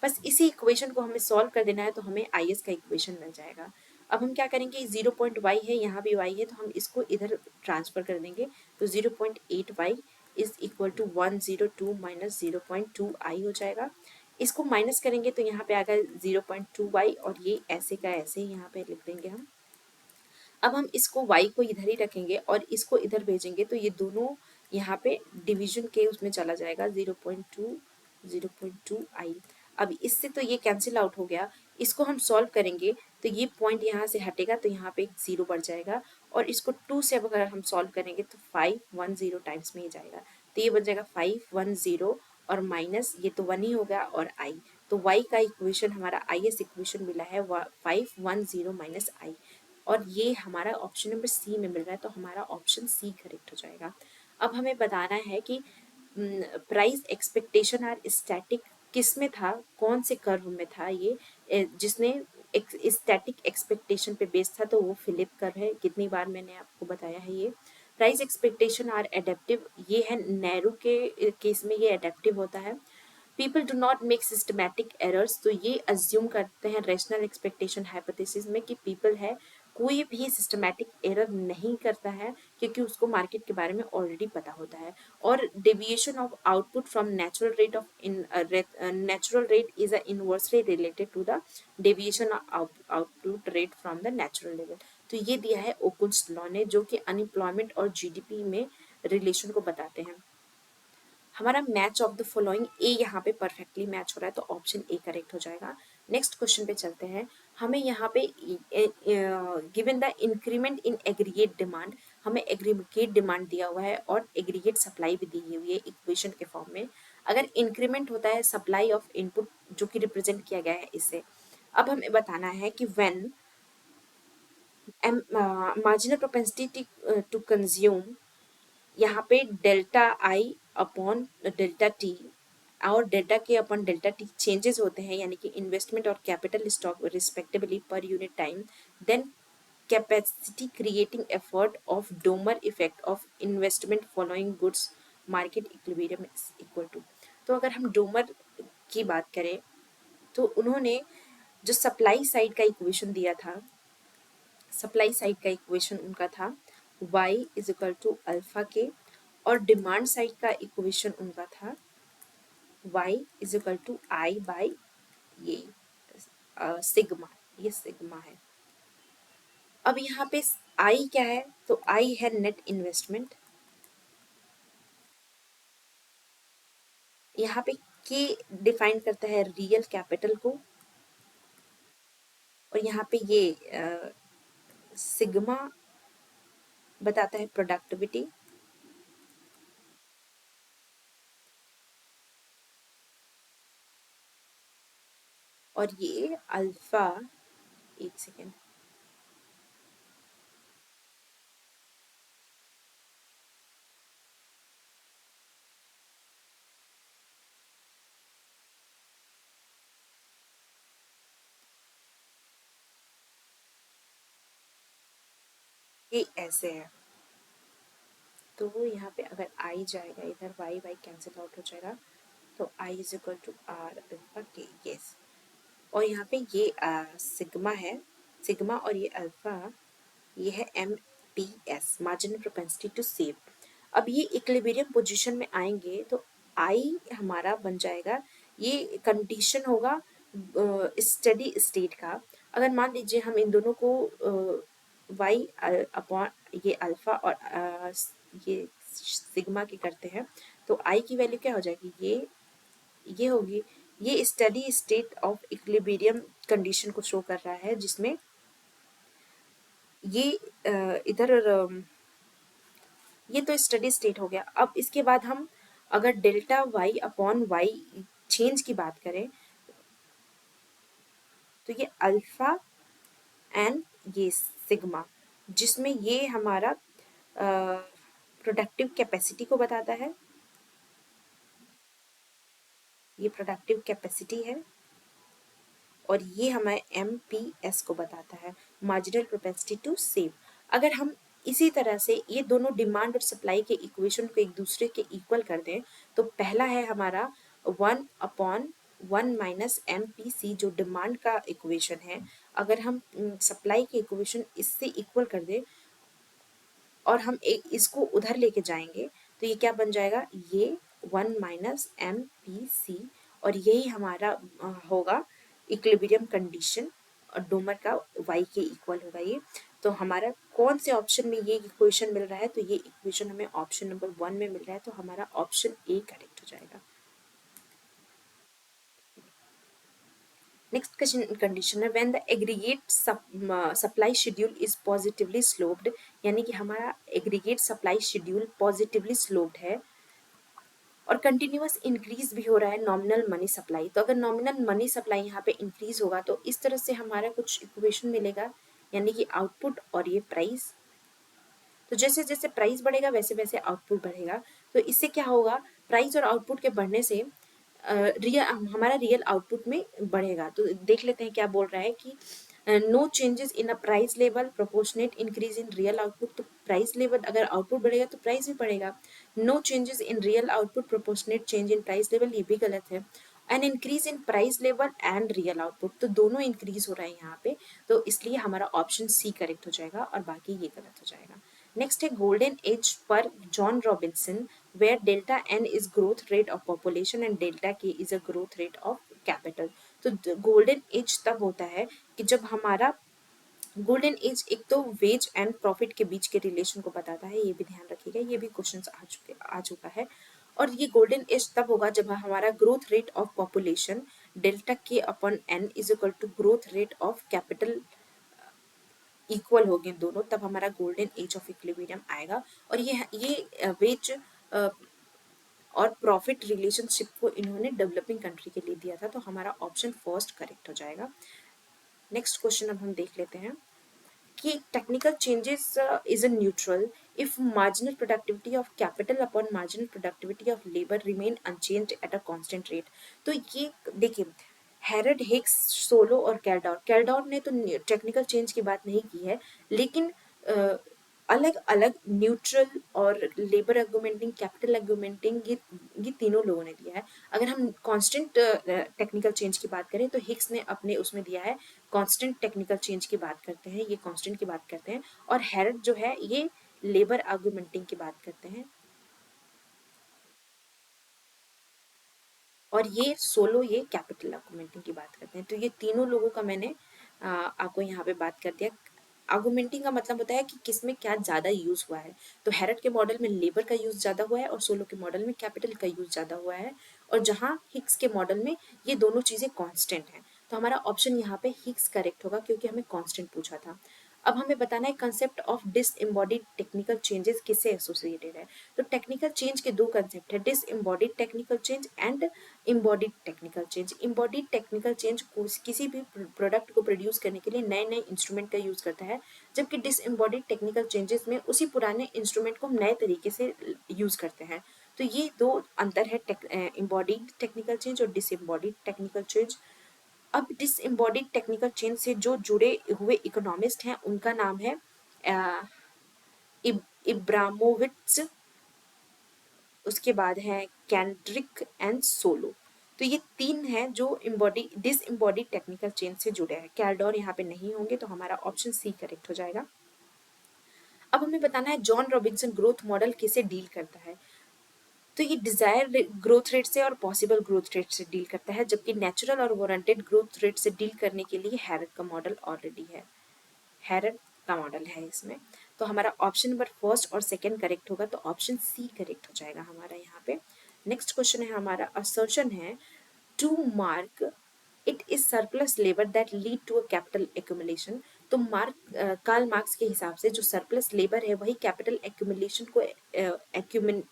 बस इसी इक्वेशन को हमें सॉल्व कर देना है तो हमें आई एस का इक्वेशन मिल जाएगा। अब हम क्या करेंगे, 0.y है, यहाँ भी y है, तो हम इसको इधर ट्रांसफर कर देंगे। तो 0.8y is equal to 102 minus 0.2 I हो जाएगा। इसको माइनस करेंगे तो यहाँ पे आ गया 0.2y और ये ऐसे का ऐसे ही यहाँ पे लिख देंगे हम। अब हम इसको y को इधर ही रखेंगे और इसको इधर भेजेंगे तो ये दोनों यहाँ पे डिवीजन के उसमें चला जाएगा 0.2 आई। अब इससे तो ये कैंसिल आउट हो गया, इसको हम सॉल्व करेंगे तो ये पॉइंट यहाँ से हटेगा तो यहाँ पे एक जीरो बढ़ जाएगा और इसको 2 से अब अगर हम सॉल्व करेंगे तो 510 टाइम्स में ही जाएगा, तो ये बन जाएगा 510 और माइनस ये तो 1 ही होगा और आई। तो y का इक्वेशन हमारा आई एस इक्वेशन मिला है 510 माइनस आई और ये हमारा ऑप्शन नंबर सी में मिल रहा है, तो हमारा ऑप्शन सी करेक्ट हो जाएगा। अब हमें बताना है कि प्राइस एक्सपेक्टेशन आर स्टैटिक किस में था, कौन से कर्व में था ये, जिसने स्टैटिक एक्सपेक्टेशन पे बेस था, तो वो फिलिप कर्व है। कितनी बार मैंने आपको बताया है ये। प्राइस एक्सपेक्टेशन आर एडेप्टिव, ये है नैरो के केस में ये एडेप्टिव होता है। People do not make systematic errors, तो ये अज्यूम करते हैं रेशनल एक्सपेक्टेशन हाइपोथेसिस में कि पीपल है कोई भी सिस्टमैटिक एरर नहीं करता है क्योंकि उसको मार्केट के बारे में ऑलरेडी पता होता है। और deviation of output from natural rate of natural rate is inversely related to the deviation of output rate from the natural level. तो ये दिया है ओकुन्स लॉ ने, जो कि अनएम्प्लॉयमेंट और जीडीपी में रिलेशन को बताते हैं। हमारा मैच ऑफ द फॉलोइंग ए यहाँ पे परफेक्टली मैच हो रहा है, तो ऑप्शन ए करेक्ट हो जाएगा। नेक्स्ट क्वेश्चन पे चलते हैं। हमें यहाँ पे given the increment in aggregate demand, हमें एग्रीगेट डिमांड दिया हुआ है और एग्रीगेट सप्लाई भी दी हुई है इक्वेशन के फॉर्म में। अगर इंक्रीमेंट होता है सप्लाई ऑफ इनपुट जो कि रिप्रेजेंट किया गया है इससे। अब हमें बताना है कि when marginal propensity to consume, यहाँ पे delta I upon delta T और delta K upon delta T changes होते हैं, यानी कि इन्वेस्टमेंट और capital stock respectively per unit time, then capacity creating effort of Domar effect of investment following goods market equilibrium is equal to. तो अगर हम डोमर की बात करें तो उन्होंने जो सप्लाई साइड का इक्वेशन दिया था, सप्लाई साइड का इक्वेशन उनका था y is equal to alpha K, और डिमांड साइड का इक्वेशन उनका था y is equal to I by ये सिग्मा, ये सिग्मा है। अब यहाँ पे i क्या है, तो i है नेट इन्वेस्टमेंट, यहाँ पे k डिफाइन करता है रियल कैपिटल को, और यहाँ पे ये सिग्मा बताता है प्रोडक्टिविटी, और ये अल्फा, एक सेकेंड, ये ऐसे है। तो वो यहाँ पे अगर आई जाएगा इधर, वाई वाई कैंसिल आउट हो जाएगा, तो I is equal to R alpha K, yes. और यहाँ पे ये सिग्मा है, सिग्मा, और ये अल्फा, ये है M P S, marginal propensity to save. अब ये इक्विलिब्रियम पोजीशन में आएंगे तो आई हमारा बन जाएगा, ये कंडीशन होगा स्टडी स्टेट का। अगर मान लीजिए हम इन दोनों को वाई अपॉन ये अल्फा और ये सिग्मा की करते हैं, तो आई की वैल्यू क्या हो जाएगी, ये होगी, ये steady state of equilibrium condition को शो कर रहा है, जिसमें ये इधर ये तो स्टडी स्टेट हो गया। अब इसके बाद हम अगर delta Y upon Y change की बात करें, तो ये अल्फा एंड ये सिग्मा, जिसमें ये हमारा प्रोडक्टिव कैपेसिटी को बताता है, ये प्रोडक्टिव कैपेसिटी है, और ये हमारे एम पी एस को बताता है, मार्जिनल प्रोपेंसिटी टू सेव। अगर हम इसी तरह से ये दोनों डिमांड और सप्लाई के इक्वेशन को एक दूसरे के इक्वल कर दें, तो पहला है हमारा 1/1 माइनस एम पी सी, जो डिमांड का इक्वेशन है। अगर हम सप्लाई के इक्वेशन इससे इक्वल कर दें और हम एक इसको उधर लेके जाएंगे, तो ये क्या बन जाएगा, ये 1 - MP C, और यही हमारा होगा इक्विलिब्रियम कंडीशन, और डोमर का y के इक्वल होगा ये। तो हमारा कौन से ऑप्शन में ये इक्वेशन मिल रहा है, तो ये इक्वेशन हमें ऑप्शन नंबर 1 में मिल रहा है, तो हमारा ऑप्शन ए करेक्ट हो जाएगा। नेक्स्ट क्वेश्चन कंडीशन है when the aggregate supply schedule is positively sloped, यानी कि हमारा aggregate supply schedule positively sloped है और कंटिन्यूअस इंक्रीज भी हो रहा है नॉमिनल मनी सप्लाई। तो अगर नॉमिनल मनी सप्लाई यहाँ पे इंक्रीज होगा तो इस तरह से हमारा कुछ इक्वेशन मिलेगा, यानी कि आउटपुट और ये प्राइस। तो जैसे जैसे प्राइस बढ़ेगा वैसे वैसे आउटपुट बढ़ेगा। तो इससे क्या होगा, प्राइस और आउटपुट के बढ़ने से रियल हमारा रियल आउटपुट में बढ़ेगा। तो देख लेते हैं क्या बोल रहा है कि no changes in a price level proportionate increase in real output. तो प्राइस लेवल अगर आउटपुट बढ़ेगा तो प्राइस भी बढ़ेगा। No changes in real output proportionate change in price level, ये भी गलत है। An increase in price level and real output, तो दोनों इंक्रीज हो रहा है यहाँ पे, तो इसलिए हमारा ऑप्शन सी करेक्ट हो जाएगा और बाकी ये गलत हो जाएगा। नेक्स्ट है गोल्डन एज पर John Robinson where delta n is growth rate of population and delta k is a growth rate of capital। तो गोल्डन एज तब होता है कि जब हमारा गोल्डन एज एक तो वेज एंड प्रॉफिट के बीच के रिलेशन को बताता है, ये भी ध्यान रखिएगा, ये भी क्वेश्चन आ चुका है। और ये गोल्डन एज तब होगा जब हमारा growth rate of population delta K upon N is equal to growth rate of capital equal हो गए दोनों, तब हमारा गोल्डन एज ऑफ इक्विलिब्रियम आएगा। और ये वेज और प्रॉफिट रिलेशनशिप को इन्होंने डेवलपिंग कंट्री के लिए दिया था, तो हमारा ऑप्शन फर्स्ट करेक्ट हो जाएगा। नेक्स्ट क्वेश्चन अब हम देख लेते हैं कि technical changes is a neutral if marginal productivity of capital upon marginal productivity of labour remain unchanged at a constant rate. तो ये देखिए, हेरड, हिक्स, सोलो और कैल्डॉर ने तो टेक्निकल चेंज की बात नहीं की है, लेकिन अलग अलग न्यूट्रल और लेबर आर्गुमेंटिंग, कैपिटल आर्गुमेंटिंग, ये तीनों लोगों ने दिया है। अगर हम कांस्टेंट टेक्निकल चेंज की बात करें तो हिक्स ने अपने उसमें दिया है कांस्टेंट टेक्निकल चेंज की बात करते हैं, ये कांस्टेंट की बात करते हैं, और हेरड जो है ये लेबर आर्गुमेंटिंग की बात करते हैं, और ये सोलो ये कैपिटल आर्गुमेंटिंग की बात करते हैं। तो ये तीनों लोगों का मैंने आपको यहाँ पे बात कर दिया। आर्गुमेंटिंग का मतलब होता है कि किसमें क्या ज़्यादा यूज़ हुआ है। तो हेरड के मॉडल में लेबर का यूज़ ज़्यादा हुआ है और सोलो के मॉडल में कैपिटल का यूज़ ज़्यादा हुआ है, और जहाँ हिक्स के मॉडल में ये दोनों चीज़ें कांस्टेंट हैं। तो हमारा ऑप्शन यहाँ पे हिक्स करेक्ट होगा क्योंकि हमें कांस्टेंट पूछा था। अब हमें बताना है concept of disembodied technical changes किससे एसोसिएटेड है। तो टेक्निकल चेंज के दो कंसेप्ट है, disembodied technical change and embodied technical change. Embodied technical change किसी भी प्रोडक्ट को प्रोड्यूस करने के लिए नए नए इंस्ट्रूमेंट का यूज करता है, जबकि डिसएम्बॉडीड टेक्निकल चेंजेस में उसी पुराने इंस्ट्रूमेंट को हम नए तरीके से यूज करते हैं। तो ये दो अंतर है एम्बॉडीड टेक्निकल चेंज और डिसएम्बॉडीड टेक्निकल चेंज। अब डिसएम्बॉडीड टेक्निकल चेंज से जो जुड़े हुए इकोनॉमिस्ट हैं उनका नाम है इब्रामोविट्स, उसके बाद है कैंड्रिक एंड सोलो। तो ये तीन हैं जो embody disembody technical chain से जुड़े हैं। कैल्डोर यहाँ पे नहीं होंगे, तो हमारा ऑप्शन सी करेक्ट हो जाएगा। अब हमें बताना है जॉन रॉबिन्सन ग्रोथ मॉडल कैसे डील करता है। तो ये डिजायर ग्रोथ रेट से और पॉसिबल ग्रोथ रेट से डील करता है, जबकि नेचुरल और वारंटेड ग्रोथ रेट से डील करने के लिए हैरट का मॉडल ऑलरेडी है। हैरट का मॉडल है इसमें। तो हमारा ऑप्शन नंबर फर्स्ट और सेकंड करेक्ट होगा, तो ऑप्शन सी करेक्ट हो जाएगा हमारा यहाँ पे। नेक्स्ट क्वेश्चन है हमारा, असर्शन है to Marx it is surplus labour that lead to a capital accumulation. तो कार्ल मार्क्स के हिसाब से जो सरप्लस लेबर है वही कैपिटल एक्यूमुलेशन को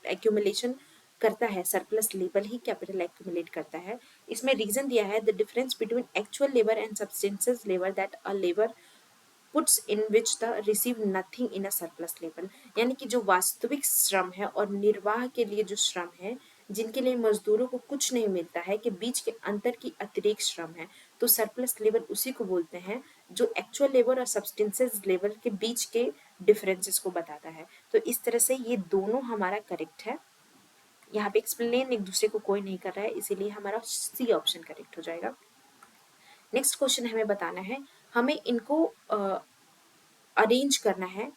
एक्यूमुलेशन करता है। सरप्लस लेबर ही कैपिटल एक्यूमुलेट करता है। इसमें रीजन दिया है, the difference between actual labour and substances labour that a labour puts in which the receive nothing in a surplus labour. यानी कि जो वास्तविक श्रम है और निर्वाह के लिए जो श्रम है, जिनके लिए मजदूरों को कुछ नहीं मिलता है, कि बीच के अंतर की अतिरिक्त श्रम है, तो सरप्लस लेबर उसी को बोलते हैं जो एक्चुअल लेबर और सब्सटेंसेस लेबर के बीच के डिफरेंसेस को बताता है। तो इस तरह से ये दोनों हमारा करेक्ट है। यहाँ पे एक्सप्लेन एक दूसरे को कोई नहीं कर रहा है, इसीलिए हमारा सी ऑप्शन करेक्ट हो जाएगा। नेक्स्ट क्वेश्चन हमें बताना है, हमें इनको अरेंज करना है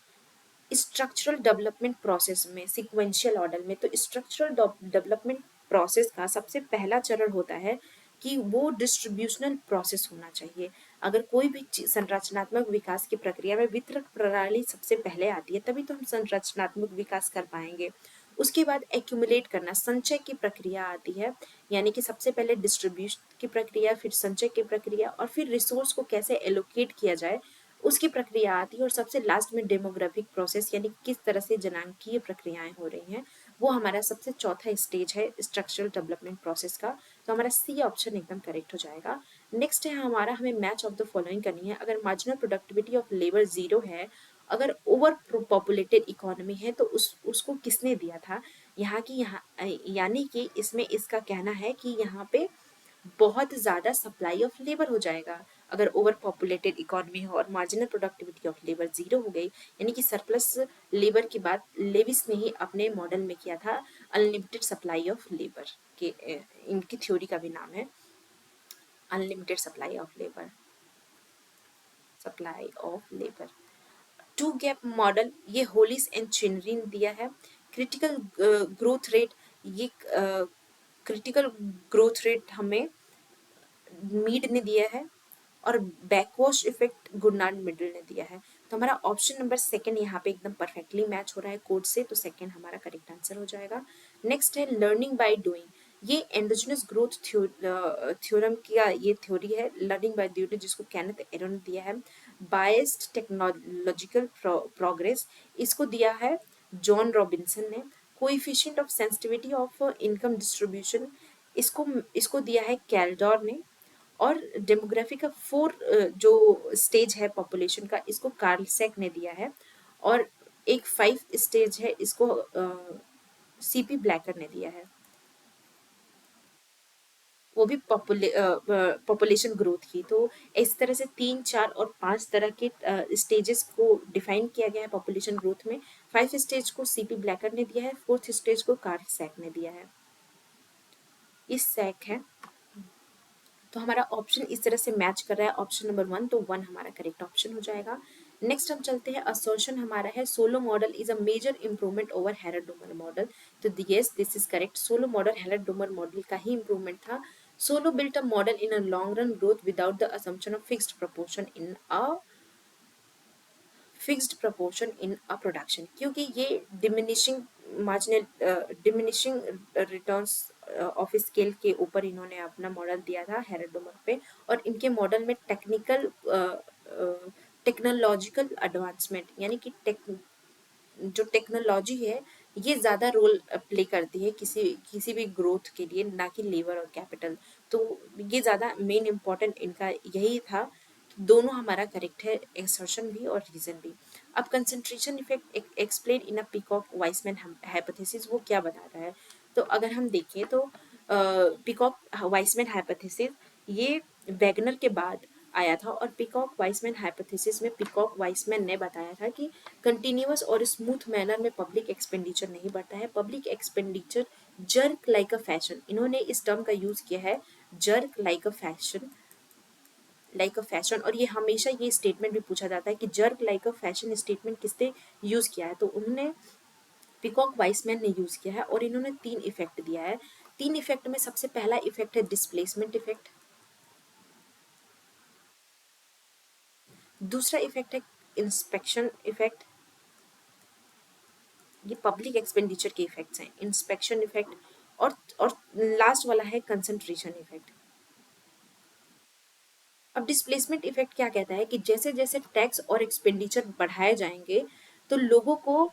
स्ट्रक्चरल डेवलपमेंट प्रोसेस में, सिक्वेंशियल ऑर्डर में। तो स्ट्रक्चरल डेवलपमेंट प्रोसेस का सबसे पहला चरण होता है कि वो डिस्ट्रीब्यूशनल प्रोसेस होना चाहिए। अगर कोई भी संरचनात्मक विकास की प्रक्रिया में वितरण प्रणाली सबसे पहले आती है, तभी तो हम संरचनात्मक विकास कर पाएंगे। उसके बाद एक्यूमुलेट करना, संचय की प्रक्रिया आती है, यानी कि सबसे पहले डिस्ट्रीब्यूशन की प्रक्रिया, फिर संचय की प्रक्रिया, और फिर रिसोर्स को कैसे एलोकेट किया जाए उसकी प्रक्रिया आती है, और सबसे लास्ट में डेमोग्राफिक प्रोसेस, यानी किस तरह से जनांकीय प्रक्रियाएं हो रही हैं, वो हमारा सबसे चौथा स्टेज है स्ट्रक्चरल डेवलपमेंट प्रोसेस का। तो हमारा सी ऑप्शन एकदम करेक्ट हो जाएगा। नेक्स्ट है हमारा, हमें मैच ऑफ द फॉलोइंग करनी है। अगर मार्जिनल प्रोडक्टिविटी ऑफ लेबर 0 है, अगर ओवर पॉपुलेटेड इकोनॉमी है, तो उसको किसने दिया था। यहाँ यानी कि इसमें इसका कहना है कि यहाँ पे बहुत ज़्यादा सप्लाई ऑफ लेबर हो जाएगा अगर ओवर पॉपुलेटेड इकोनॉमी हो और मार्जिनल प्रोडक्टिविटी ऑफ लेबर 0 हो गई। यानी कि सरप्लस लेबर की बात लेविस ने ही अपने मॉडल में किया था, अनलिमिटेड सप्लाई ऑफ लेबर के इनकी थ्योरी का भी नाम है unlimited supply of labour. Two gap model, ये होलिस एंड चिनरिन दिया है। क्रिटिकल ग्रोथ रेट, ये क्रिटिकल ग्रोथ रेट हमें मीड ने दिया है, और बैकवॉश इफेक्ट गुडनार्ड मिडल ने दिया है। तो हमारा ऑप्शन नंबर सेकंड यहाँ पे एकदम परफेक्टली मैच हो रहा है कोड से, तो सेकंड हमारा करेक्ट आंसर हो जाएगा। नेक्स्ट है लर्निंग बाय डूइंग, ये एंडोजेनस ग्रोथ थ्योरम का ये थ्योरी है, लर्निंग बाय डूइंग, जिसको केनेथ एरन ने दिया है। बायस्ड टेक्नोलॉजिकल प्रोग्रेस, इसको दिया है जॉन रॉबिन्सन ने। Coefficient of sensitivity of income distribution, इसको इसको दिया है कैल्डोर ने। और डेमोग्राफी का जो स्टेज है पॉपुलेशन का, इसको कार्ल सैक ने दिया है। और एक 5 स्टेज है, इसको सीपी ब्लैकर ने दिया है, वो भी पॉपुलेशन ग्रोथ की। तो इस तरह से 3, 4 और 5 तरह के स्टेजेस को डिफाइन किया गया है पॉपुलेशन ग्रोथ में। 5 स्टेज को सीपी ब्लैकर ने दिया है, 4th स्टेज को कार्ल सैक ने दिया है। इस सैक है, तो हमारा ऑप्शन इस तरह से मैच कर रहा है, ऑप्शन नंबर 1, तो 1 हमारा करेक्ट ऑप्शन हो जाएगा। नेक्स्ट हम चलते हैं, असर्शन हमारा है Solow model is a major improvement over Harrod Domar model. तो yes, this is correct, Solow model Harrod Domar model का ही इंप्रूवमेंट था। Solow built a model in a long run growth without the assumption of fixed proportion in a production, क्योंकि ये डिमिनिशिंग रिटर्न्स ऑफ स्केल के ऊपर इन्होंने अपना मॉडल दिया था हेराडोमर पे। और इनके मॉडल में टेक्नोलॉजिकल एडवांसमेंट, यानी कि जो टेक्नोलॉजी है ये ज़्यादा रोल प्ले करती है किसी भी ग्रोथ के लिए, ना कि लेबर और कैपिटल। तो ये ज़्यादा मेन इम्पॉर्टेंट इनका यही था। तो दोनों हमारा करेक्ट है, एक्सर्शन भी और रीजन भी। अब concentration effect explain in a peacock Wiseman hypothesis, वो क्या बताता है। तो अगर हम देखें तो पीकॉक वाइसमैन हाइपोथेसिस ये वैगनर के बाद आया था और पिकॉक वाइसमैन हाइपोथेसिस में पिकॉक वाइसमैन ने बताया था कि कंटिन्यूअस और स्मूथ मैनर में पब्लिक एक्सपेंडिचर नहीं बढ़ता है, public expenditure jerk like a fashion, इन्होंने इस टर्म का यूज किया है, jerk like a fashion, like a fashion. और ये हमेशा ये स्टेटमेंट भी पूछा जाता है कि jerk like a fashion statement किसने यूज किया है, तो उन्होंने पिकॉक वाइसमैन ने यूज किया है और इन्होंने 3 इफेक्ट दिया है। 3 इफेक्ट में सबसे पहला इफेक्ट है डिस्प्लेसमेंट इफेक्ट, दूसरा इफेक्ट है इंस्पेक्शन इफेक्ट, ये पब्लिक एक्सपेंडिचर के इफेक्ट्स हैं, इंस्पेक्शन इफेक्ट, और लास्ट वाला है कंसंट्रेशन इफेक्ट। अब डिस्प्लेसमेंट इफेक्ट क्या कहता है कि जैसे जैसे टैक्स और एक्सपेंडिचर बढ़ाए जाएंगे तो लोगों को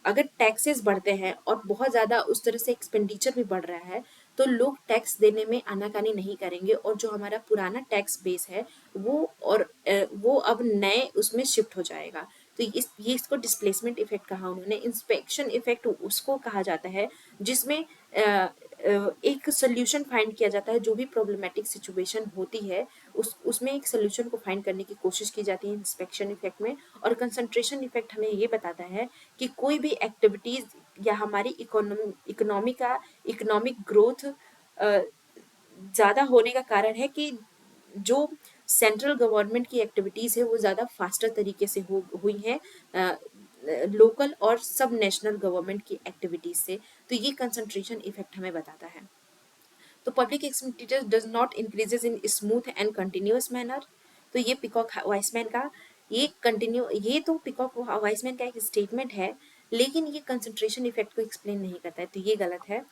अगर टैक्सेस बढ़ते हैं और बहुत ज़्यादा उस तरह से एक्सपेंडिचर भी बढ़ रहा है तो लोग टैक्स देने में आनाकानी नहीं करेंगे और जो हमारा पुराना टैक्स बेस है वो अब नए उसमें शिफ्ट हो जाएगा। तो ये इसको डिस्प्लेसमेंट इफेक्ट कहा उन्होंने। इंस्पेक्शन इफेक्ट उसको कहा जाता है जिसमें एक सोल्यूशन फाइंड किया जाता है, जो भी प्रॉब्लमेटिक सिचुएशन होती है उसमें एक सोल्यूशन को फाइंड करने की कोशिश की जाती है इंस्पेक्शन इफेक्ट में। और कंसंट्रेशन इफेक्ट हमें ये बताता है कि कोई भी एक्टिविटीज या हमारी इकोनॉमी का इकोनॉमिक ग्रोथ ज़्यादा होने का कारण है कि जो सेंट्रल गवर्नमेंट की एक्टिविटीज़ है वो ज़्यादा फास्टर तरीके से हुई हैं लोकल और सब नेशनल गवर्नमेंट की एक्टिविटीज़ से। तो ये कंसंट्रेशन इफेक्ट हमें बताता है। तो public expenditure does not increases in smooth and continuous manner. तो ये पिकॉक वाइसमैन का ये तो पिकॉक वाइसमैन का एक स्टेटमेंट है, लेकिन ये कंसंट्रेशन इफेक्ट को एक्सप्लेन नहीं करता है, तो ये गलत है।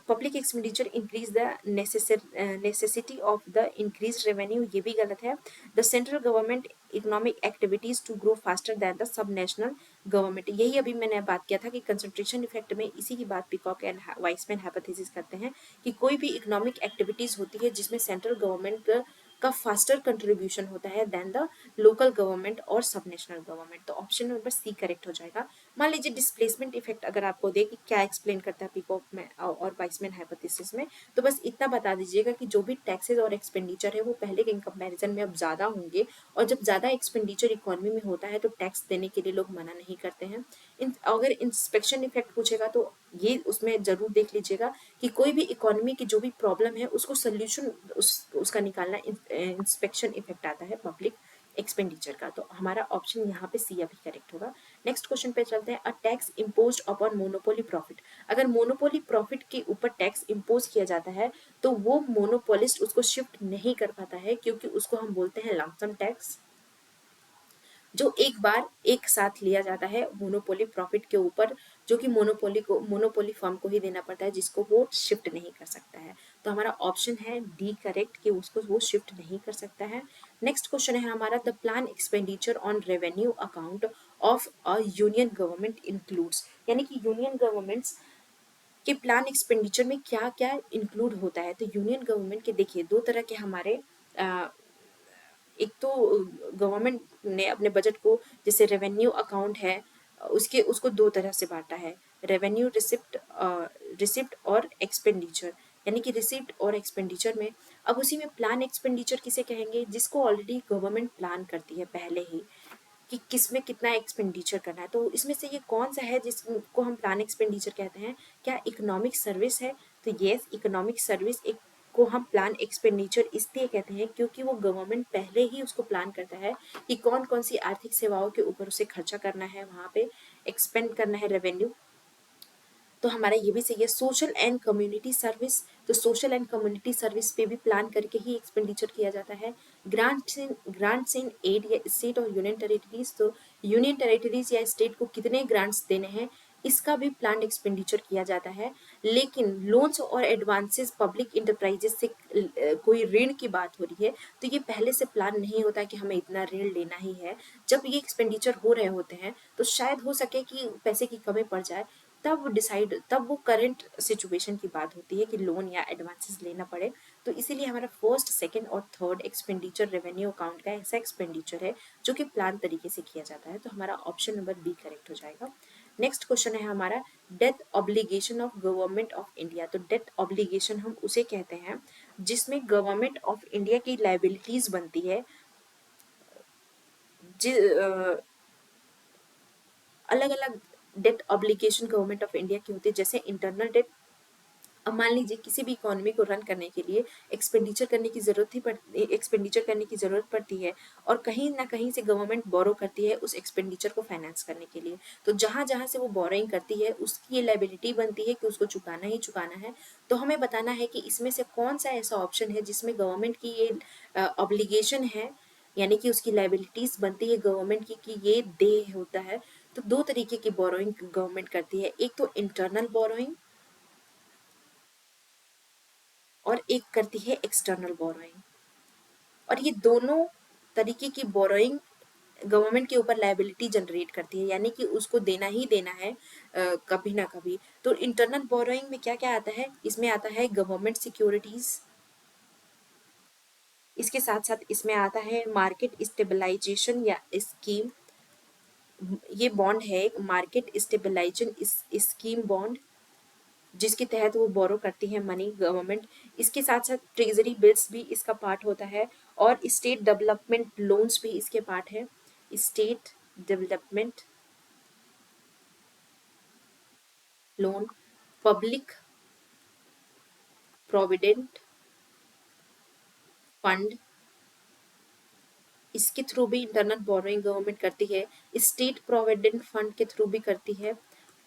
Public expenditure increase the necessity of the increase revenue, ये भी गलत है। The central government economic activities to grow faster than the sub national government, यही अभी मैंने बात किया था कि कंसंट्रेशन इफेक्ट में इसी की बात पिकॉक एंड वाइसमैन हाइपोथेसिस करते हैं कि कोई भी इकोनॉमिक एक्टिविटीज होती है जिसमें सेंट्रल गवर्नमेंट का फास्टर कंट्रीब्यूशन होता है देन द लोकल गवर्नमेंट और सब नेशनल गवर्नमेंट, तो ऑप्शन नंबर सी करेक्ट हो जाएगा। मान लीजिए डिस्प्लेसमेंट इफेक्ट अगर आपको दे कि क्या एक्सप्लेन करता है पिकॉक में और वाइसमैन हाइपोथेसिस में, तो बस इतना बता दीजिएगा कि जो भी टैक्सेस और एक्सपेंडिचर है वो पहले के कंपैरिजन में अब ज़्यादा होंगे, और जब ज़्यादा एक्सपेंडिचर इकोनॉमी में होता है तो टैक्स देने के लिए लोग मना नहीं करते हैं। अगर इंस्पेक्शन इफेक्ट पूछेगा तो ये उसमें ज़रूर देख लीजिएगा कि कोई भी इकोनॉमी की जो भी प्रॉब्लम है उसको सोल्यूशन उसका निकालना इंस्पेक्शन इफेक्ट आता है पब्लिक एक्सपेंडिचर का। तो हमारा ऑप्शन यहाँ पे सी अभी करेक्ट होगा। नेक्स्ट क्वेश्चन पे चलते हैं। A tax imposed upon monopoly profit, अगर मोनोपोली प्रॉफिट के ऊपर टैक्स इम्पोज किया जाता है तो वो मोनोपोलिस्ट उसको शिफ्ट नहीं कर पाता है, क्योंकि उसको हम बोलते हैं लमसम टैक्स, जो एक बार एक साथ लिया जाता है मोनोपोली प्रॉफिट के ऊपर, जो कि मोनोपोली फर्म को ही देना पड़ता है, जिसको वो शिफ्ट नहीं कर सकता है। तो हमारा ऑप्शन है डी करेक्ट कि उसको वो शिफ्ट नहीं कर सकता है। नेक्स्ट क्वेश्चन है हमारा, the plan expenditure on revenue account of a union government includes, यानी कि यूनियन गवर्नमेंट्स के प्लान एक्सपेंडिचर में क्या क्या इंक्लूड होता है। तो यूनियन गवर्नमेंट के देखिए दो तरह के हमारे एक तो गवर्नमेंट ने अपने बजट को, जैसे रेवेन्यू अकाउंट है उसके उसको दो तरह से बांटा है, रेवेन्यू रिसिप्ट और एक्सपेंडिचर, यानी कि रिसिप्ट और एक्सपेंडिचर में। अब उसी में प्लान एक्सपेंडिचर किसे कहेंगे, जिसको ऑलरेडी गवर्नमेंट प्लान करती है पहले ही कि किस में कितना एक्सपेंडिचर करना है। तो इसमें से ये कौन सा है जिसको हम प्लान एक्सपेंडिचर कहते हैं, क्या इकोनॉमिक सर्विस है। तो यस, इकोनॉमिक सर्विस एक को हम प्लान एक्सपेंडिचर इसलिए कहते हैं क्योंकि वो गवर्नमेंट पहले ही उसको प्लान करता है कि कौन कौन सी आर्थिक सेवाओं के ऊपर उसे खर्चा करना है, वहाँ पे एक्सपेंड करना है रेवेन्यू। तो हमारा ये भी सही है। सोशल एंड कम्युनिटी सर्विस, तो सोशल एंड कम्युनिटी सर्विस पे भी प्लान करके ही एक्सपेंडिचर किया जाता है। ग्रांट्स इन एड या स्टेट और यूनियन टेरिटरीज, तो यूनियन टेरिटरीज या स्टेट को कितने ग्रांट्स देने हैं इसका भी प्लान एक्सपेंडिचर किया जाता है। लेकिन लोन्स और एडवांसेस पब्लिक इंटरप्राइजेस से कोई ऋण की बात हो रही है तो ये पहले से प्लान नहीं होता कि हमें इतना ऋण लेना ही है। जब ये एक्सपेंडिचर हो रहे होते हैं तो शायद हो सके कि पैसे की कमी पड़ जाए, तब वो करंट सिचुएशन की बात होती है कि लोन या एडवांसेस लेना पड़े। तो इसीलिए हमारा फर्स्ट, सेकंड और थर्ड एक्सपेंडिचर रेवेन्यू अकाउंट का ऐसा एक्सपेंडिचर है जो कि प्लान तरीके से किया जाता है। तो हमारा ऑप्शन नंबर बी करेक्ट हो जाएगा। नेक्स्ट क्वेश्चन है हमारा debt obligation of government of India. तो डेथ ऑब्लिगेशन हम उसे कहते हैं जिसमें गवर्नमेंट ऑफ इंडिया की लाइबिलिटीज बनती है, अलग अलग debt obligation government of India की होती है, जैसे इंटरनल डेट। अब मान लीजिए किसी भी इकोनॉमी को रन करने के लिए एक्सपेंडिचर करने की जरूरत पड़ती है, और कहीं ना कहीं से गवर्नमेंट बोरो करती है उस एक्सपेंडिचर को फाइनेंस करने के लिए। तो जहां जहां से वो बोरोइंग करती है उसकी ये लाइबिलिटी बनती है कि उसको चुकाना ही चुकाना है। तो हमें बताना है कि इसमें से कौन सा ऐसा ऑप्शन है जिसमें गवर्नमेंट की ये ऑब्लिगेशन है, यानी कि उसकी लाइबिलिटीज बनती है गवर्नमेंट की कि ये दे होता है। तो दो तरीके की बोरोइंग गवर्नमेंट करती है, एक तो इंटरनल बोरोइंग और एक करती है एक्सटर्नल बोरोइंग। और ये दोनों तरीके की बोरोइंग गवर्नमेंट के ऊपर लायबिलिटी जनरेट करती है, यानी कि उसको देना ही देना है कभी ना कभी। तो इंटरनल बोरोइंग में क्या क्या आता है, इसमें आता है गवर्नमेंट सिक्योरिटीज, इसके साथ साथ इसमें आता है मार्केट स्टेबलाइजेशन या स्कीम। ये बॉन्ड है एक मार्केट स्टेबलाइजेशन स्कीम बॉन्ड, जिसके तहत वो बोरो करती है मनी गवर्नमेंट। इसके साथ साथ ट्रेजरी बिल्स भी इसका पार्ट होता है, और स्टेट डेवलपमेंट लोन्स भी इसके पार्ट है। State development loan, public provident fund, इसके थ्रू भी इंटरनल बोरोइंग गवर्नमेंट करती है। स्टेट प्रोविडेंट फंड के थ्रू भी करती है,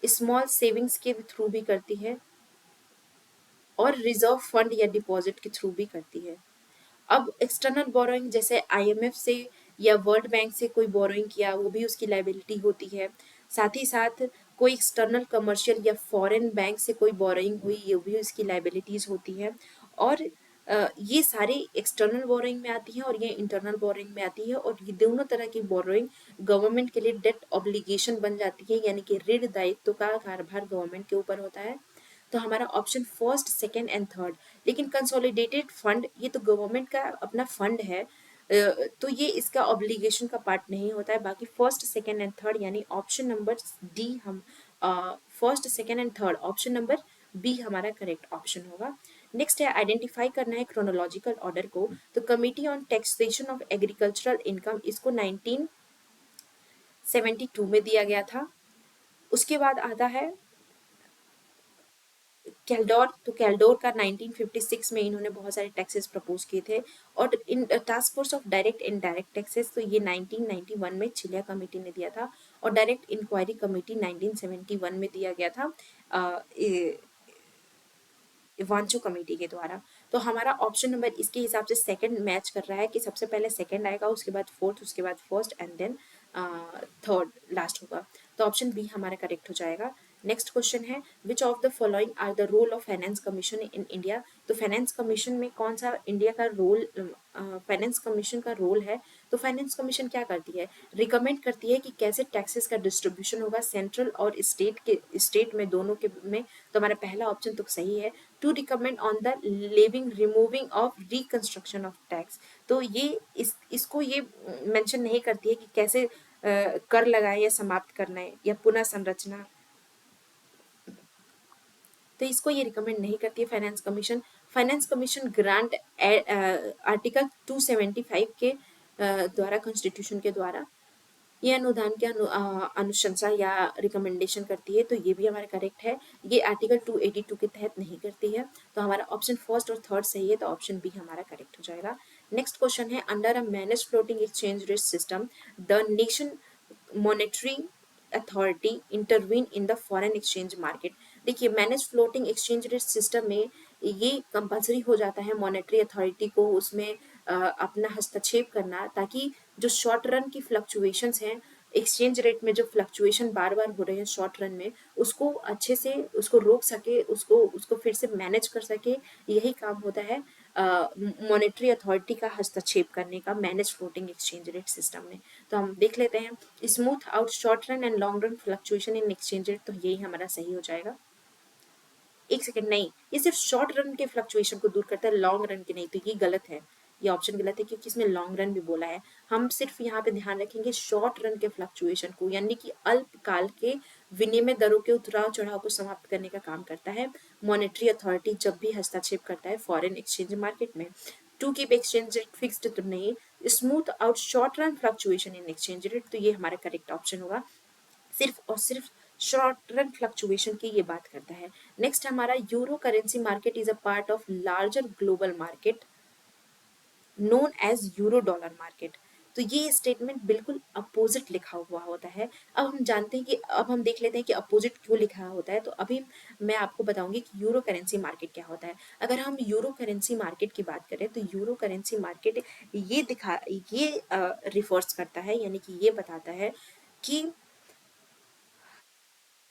स्मॉल सेविंग्स के थ्रू भी करती है, और रिजर्व फंड या डिपॉजिट के थ्रू भी करती है। अब एक्सटर्नल बोरोइंग जैसे आईएमएफ से या वर्ल्ड बैंक से कोई बोरोइंग किया, वो भी उसकी लाइबिलिटी होती है। साथ ही साथ कोई एक्सटर्नल कमर्शियल या फॉरेन बैंक से कोई बोरोइंग हुई, ये भी उसकी लाइबिलिटीज होती है। और ये सारे एक्सटर्नल बोरोइंग में आती है और ये इंटरनल बोरोइंग में आती है, और ये दोनों तरह की बोरोइंग गवर्नमेंट के लिए डेट ऑब्लिगेशन बन जाती है, यानी कि ऋण दायित्व का कार्यभार गवर्नमेंट के ऊपर होता है। तो हमारा option first, second and third. लेकिन कंसोलिडेटेड फंड ये तो गवर्नमेंट का अपना फंड है, तो ये इसका ऑब्लिगेशन का पार्ट नहीं होता है। बाकी फर्स्ट, सेकंड एंड थर्ड यानी ऑप्शन नंबर डी, हम first, second and third, option number B हमारा करेक्ट ऑप्शन होगा। नेक्स्ट है आइडेंटिफाई करना है क्रोनोलॉजिकल ऑर्डर को। तो committee on taxation of agricultural income, इसको 1972 में दिया गया था। उसके बाद आता है कैल्डोर। तो कैल्डोर का 1956 में इन्होंने बहुत सारे टैक्सेस प्रपोज किए थे। और इन task force of direct indirect taxes, तो ये 1991 में चिलिया कमेटी ने दिया था। और डायरेक्ट इंक्वायरी कमेटी 1971 में दिया गया था वांचो कमेटी के द्वारा। तो हमारा ऑप्शन नंबर इसके हिसाब से सेकंड मैच कर रहा है कि सबसे पहले सेकंड आएगा, उसके बाद फोर्थ, उसके बाद first, and then third last होगा। तो ऑप्शन बी हमारा करेक्ट हो जाएगा। नेक्स्ट क्वेश्चन है which of the following are the role of finance commission in India. तो फाइनेंस कमीशन में कौन सा इंडिया का रोल, फाइनेंस कमीशन का रोल है। तो फाइनेंस कमीशन क्या करती है, रिकमेंड करती है कि कैसे टैक्सेस का डिस्ट्रीब्यूशन होगा सेंट्रल और स्टेट में, दोनों के में। तो हमारा पहला ऑप्शन तो सही है, to recommend on the levying removing of reconstruction of tax. तो ये इसको ये मेंशन नहीं करती है कि कैसे कर लगाए या समाप्त करना है या पुनः संरचना, तो इसको ये रिकमेंड नहीं करती है finance commission. Finance commission grant article 275 के द्वारा, कॉन्स्टिट्यूशन के द्वारा ये अनुदान के अनुशंसा या रिकमेंडेशन करती है। तो ये भी हमारा करेक्ट है, ये आर्टिकल 282 के तहत नहीं करती है। तो हमारा ऑप्शन फर्स्ट और थर्ड सही है, तो ऑप्शन बी हमारा करेक्ट हो जाएगा। नेक्स्ट क्वेश्चन है under a manage floating exchange rate system the nation monetary authority intervene in the foreign exchange market. देखिए manage floating exchange rate system में ये कंपलसरी हो जाता है मॉनेटरी अथॉरिटी को उसमें अपना हस्तक्षेप करना, ताकि जो शॉर्ट रन की फ्लक्चुएशंस हैं, एक्सचेंज रेट में जो फ्लक्चुएशन बार बार हो रहे हैं शॉर्ट रन में, उसको अच्छे से उसको रोक सके, उसको उसको फिर से मैनेज कर सके। यही काम होता है मॉनेटरी अथॉरिटी का हस्तक्षेप करने का manage floating exchange rate system में। तो हम देख लेते हैं smooth out short run and long run fluctuation in exchange rate, तो यही हमारा सही हो जाएगा। एक सेकंड, नहीं, ये सिर्फ शॉर्ट रन के फ्लक्चुएशन को दूर करता है, लॉन्ग रन के नहीं, तो ये गलत है, ये ऑप्शन गलत है क्योंकि इसमें लॉन्ग रन भी बोला है। हम सिर्फ यहाँ पे ध्यान रखेंगे शॉर्ट रन के फ्लक्चुएशन को, यानी कि अल्पकाल के विनिमय दरों के उतार चढ़ाव को समाप्त करने का काम करता है। मॉनेटरी अथॉरिटी जब भी हस्तक्षेप करता है फॉरेन एक्सचेंज मार्केट में, to keep exchange rate fixed तो नहीं, smooth out short run fluctuation in exchange rate, तो ये हमारा करेक्ट ऑप्शन होगा। सिर्फ और सिर्फ शॉर्ट रन फ्लक्चुएशन की ये बात करता है। नेक्स्ट हमारा euro currency market is a part of larger global market known as euro dollar market. तो ये स्टेटमेंट बिल्कुल अपोजिट लिखा हुआ होता है। अब हम जानते हैं कि अब हम देख लेते हैं कि अपोजिट क्यों लिखा होता है। तो अभी मैं आपको बताऊंगी कि यूरो करेंसी मार्केट क्या होता है। अगर हम यूरो करेंसी मार्केट की बात करें तो यूरो करेंसी मार्केट ये रिफर्स करता है, यानी कि ये बताता है कि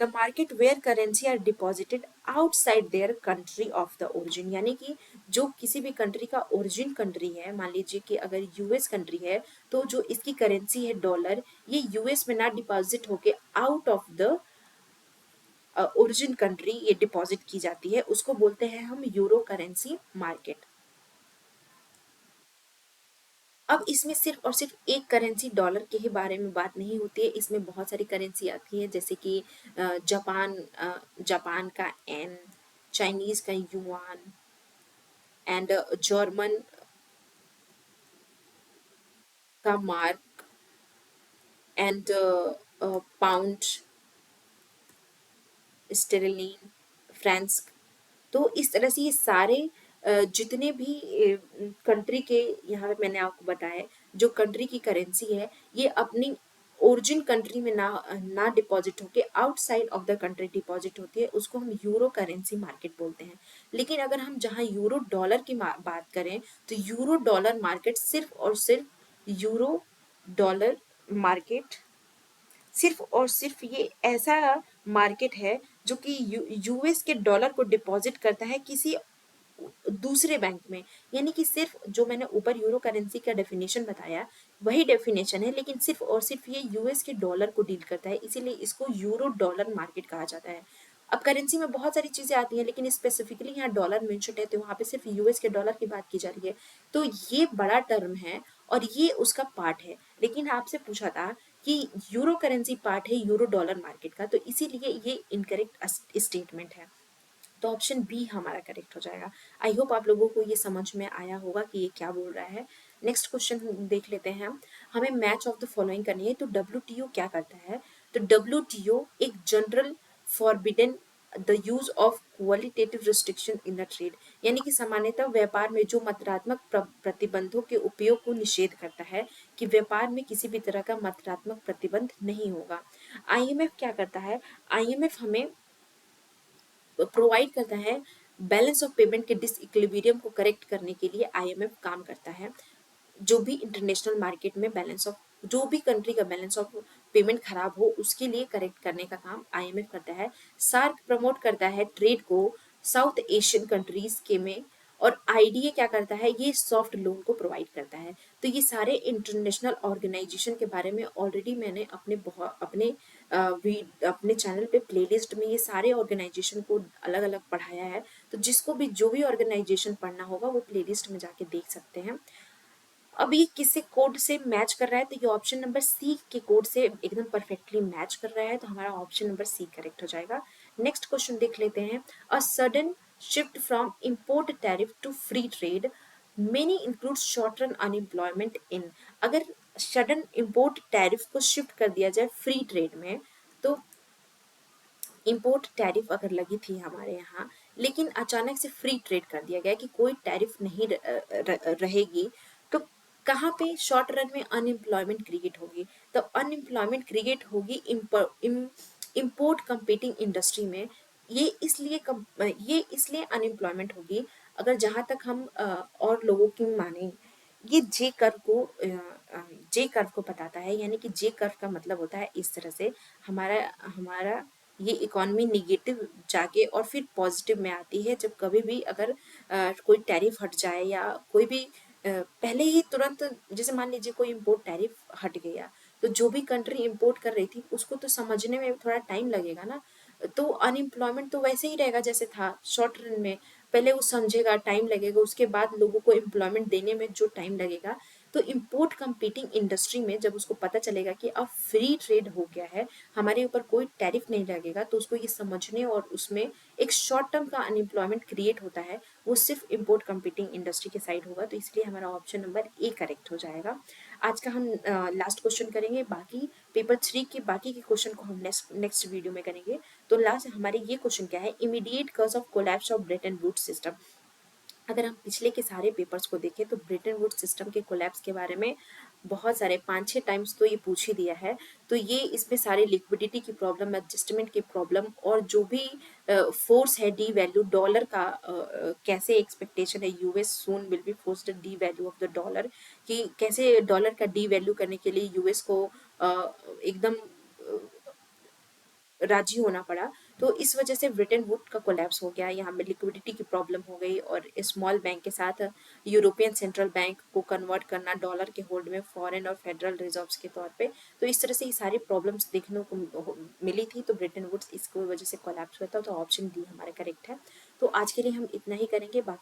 the market where currency are deposited outside their country of the origin, यानी कि जो किसी भी कंट्री का ओरिजिन कंट्री है, मान लीजिए कि अगर यूएस कंट्री है तो जो इसकी करेंसी है डॉलर, ये यूएस में ना डिपॉजिट होके out of the origin country ये डिपॉजिट की जाती है, उसको बोलते हैं हम यूरो करेंसी मार्केट। अब इसमें सिर्फ और सिर्फ एक करेंसी डॉलर के ही बारे में बात नहीं होती है, इसमें बहुत सारी करेंसी आती है, जैसे कि जापान का एन, चाइनीज का युआन, एंड जर्मन का मार्क, एंड पाउंड स्टेरलिन, फ्रांस। तो इस तरह से ये सारे जितने भी कंट्री के, यहाँ पे मैंने आपको बताया जो कंट्री की करेंसी है ये अपनी ओरिजिन कंट्री में ना डिपॉजिट होके outside of the country deposit होती है, उसको हम यूरो करेंसी मार्केट बोलते हैं। लेकिन अगर हम जहाँ यूरो डॉलर की बात करें तो यूरो डॉलर मार्केट सिर्फ और सिर्फ यूरो डॉलर मार्केट सिर्फ और सिर्फ ये ऐसा मार्केट है जो कि यूएस के डॉलर को डिपॉजिट करता है किसी दूसरे बैंक में। यानी कि सिर्फ जो मैंने ऊपर यूरो करेंसी का डेफिनेशन बताया वही डेफिनेशन है, लेकिन सिर्फ और सिर्फ ये यूएस के डॉलर को डील करता है, इसीलिए इसको यूरो डॉलर मार्केट कहा जाता है। अब करेंसी में बहुत सारी चीजें आती हैं, लेकिन स्पेसिफिकली यहाँ डॉलर मेंशन्ड है तो वहाँ पे सिर्फ यूएस के डॉलर की बात की जा रही है। तो ये बड़ा टर्म है और ये उसका पार्ट है। लेकिन आपसे पूछा था कि यूरो करेंसी पार्ट है यूरो डॉलर मार्केट का, तो इसीलिए ये इनकरेक्ट स्टेटमेंट है। तो ऑप्शन बी हमारा करेक्ट हो जाएगा। आई होप आप लोगों को ये समझ में आया होगा कि ये क्या बोल रहा है। नेक्स्ट क्वेश्चन देख लेते हैं हम। हमें मैच ऑफ द फॉलोइंग करनी है। तो डब्ल्यूटीओ क्या करता है? तो डब्ल्यूटीओ एक general forbidden the use of qualitative restriction in the trade, यानी कि सामान्यतः व्यापार में जो मात्रात्मक प्रतिबंधों के उपयोग को निषेध करता है कि व्यापार में किसी भी तरह का मात्रात्मक प्रतिबंध नहीं होगा। आईएमएफ क्या करता है? आईएमएफ हमें प्रोवाइड करता है बैलेंस ऑफ पेमेंट के डिसइक्विलिब्रियम को करेक्ट करने के लिए आईएमएफ काम करता है। जो भी इंटरनेशनल मार्केट में बैलेंस ऑफ जो भी कंट्री का बैलेंस ऑफ पेमेंट खराब हो उसके लिए करेक्ट करने का काम आईएमएफ करता है। सार्क प्रमोट करता है ट्रेड को साउथ एशियन कंट्रीज के में, और आईडीए क्या करता है? ये सॉफ्ट लोन को प्रोवाइड करता है। तो ये सारे इंटरनेशनल ऑर्गेनाइजेशन के बारे में ऑलरेडी मैंने अपने चैनल पे प्लेलिस्ट में ये सारे ऑर्गेनाइजेशन को अलग अलग पढ़ाया है। तो जिसको भी जो भी ऑर्गेनाइजेशन पढ़ना होगा वो प्लेलिस्ट में जाके देख सकते हैं। अब ये किसी कोड से मैच कर रहा है, तो ये ऑप्शन नंबर सी के कोड से एकदम परफेक्टली मैच कर रहा है, तो हमारा ऑप्शन नंबर सी करेक्ट हो जाएगा। नेक्स्ट क्वेश्चन देख लेते हैं। A sudden shift from import tariff to free trade many include short run unemployment in. अगर सडन इम्पोर्ट टैरिफ को शिफ्ट कर दिया जाए फ्री ट्रेड में, तो इम्पोर्ट टैरिफ अगर लगी थी हमारे यहाँ लेकिन अचानक से फ्री ट्रेड कर दिया गया कि कोई टैरिफ नहीं रहेगी, तो कहाँ पे शॉर्ट रन में अनएम्प्लॉयमेंट क्रिएट होगी? तो अनएम्प्लॉयमेंट क्रिएट होगी इम्पोर्ट कंपीटिंग इंडस्ट्री में। ये इसलिए अनएम्प्लॉयमेंट होगी, अगर जहाँ तक हम और लोगों की माने, ये जे कर्व को बताता है। यानी कि जे कर्व का मतलब होता है इस तरह से हमारा हमारा ये इकोनॉमी निगेटिव जाके और फिर पॉजिटिव में आती है जब कभी भी अगर कोई टैरिफ हट जाए या कोई भी पहले ही तुरंत, जैसे मान लीजिए कोई इम्पोर्ट टैरिफ हट गया तो जो भी कंट्री इम्पोर्ट कर रही थी उसको तो समझने में थोड़ा टाइम लगेगा ना। तो अनएम्प्लॉयमेंट तो वैसे ही रहेगा जैसे था शॉर्ट रन में। पहले वो समझेगा, टाइम लगेगा, उसके बाद लोगों को एम्प्लॉयमेंट देने में जो टाइम लगेगा तो इम्पोर्ट कंपीटिंग इंडस्ट्री में जब उसको पता चलेगा कि अब फ्री ट्रेड हो गया है, हमारे ऊपर कोई टैरिफ नहीं लगेगा, तो उसको ये समझने और उसमें एक शॉर्ट टर्म का अनएम्प्लॉयमेंट क्रिएट होता है, वो सिर्फ इम्पोर्ट कंपीटिंग इंडस्ट्री के साइड होगा। तो इसलिए हमारा ऑप्शन नंबर ए करेक्ट हो जाएगा। आज का हम लास्ट क्वेश्चन करेंगे, बाकी पेपर 3 के बाकी के क्वेश्चन को हम नेक्स्ट नेक्स्ट वीडियो में करेंगे। तो लास्ट हमारे ये क्वेश्चन क्या है, immediate cause of collapse of Bretton Woods system. अगर हम पिछले के सारे पेपर्स को देखें तो ब्रेटन वुड्स सिस्टम के कोलैप्स के बारे में बहुत सारे 5-6 टाइम्स तो ये पूछ ही दिया है। तो ये इसमें सारे लिक्विडिटी की प्रॉब्लम, एडजस्टमेंट की प्रॉब्लम, और जो भी फोर्स है डी वैल्यू डॉलर का, कैसे एक्सपेक्टेशन है US soon will be forced D value of the dollar, कि कैसे डॉलर का डी वैल्यू करने के लिए यूएस को एकदम राजी होना पड़ा। तो इस वजह से ब्रिटेन वुड का कोलैप्स हो गया, यहाँ पे लिक्विडिटी की प्रॉब्लम हो गई, और स्मॉल बैंक के साथ यूरोपियन सेंट्रल बैंक को कन्वर्ट करना डॉलर के होल्ड में फॉरेन और फेडरल रिजर्व्स के तौर पे। तो इस तरह से ये सारी प्रॉब्लम्स देखने को मिली थी, तो ब्रिटेन वुड्स इसको वजह से कोलैप्स हुआ था। तो ऑप्शन डी हमारा करेक्ट है। तो आज के लिए हम इतना ही करेंगे, बाकी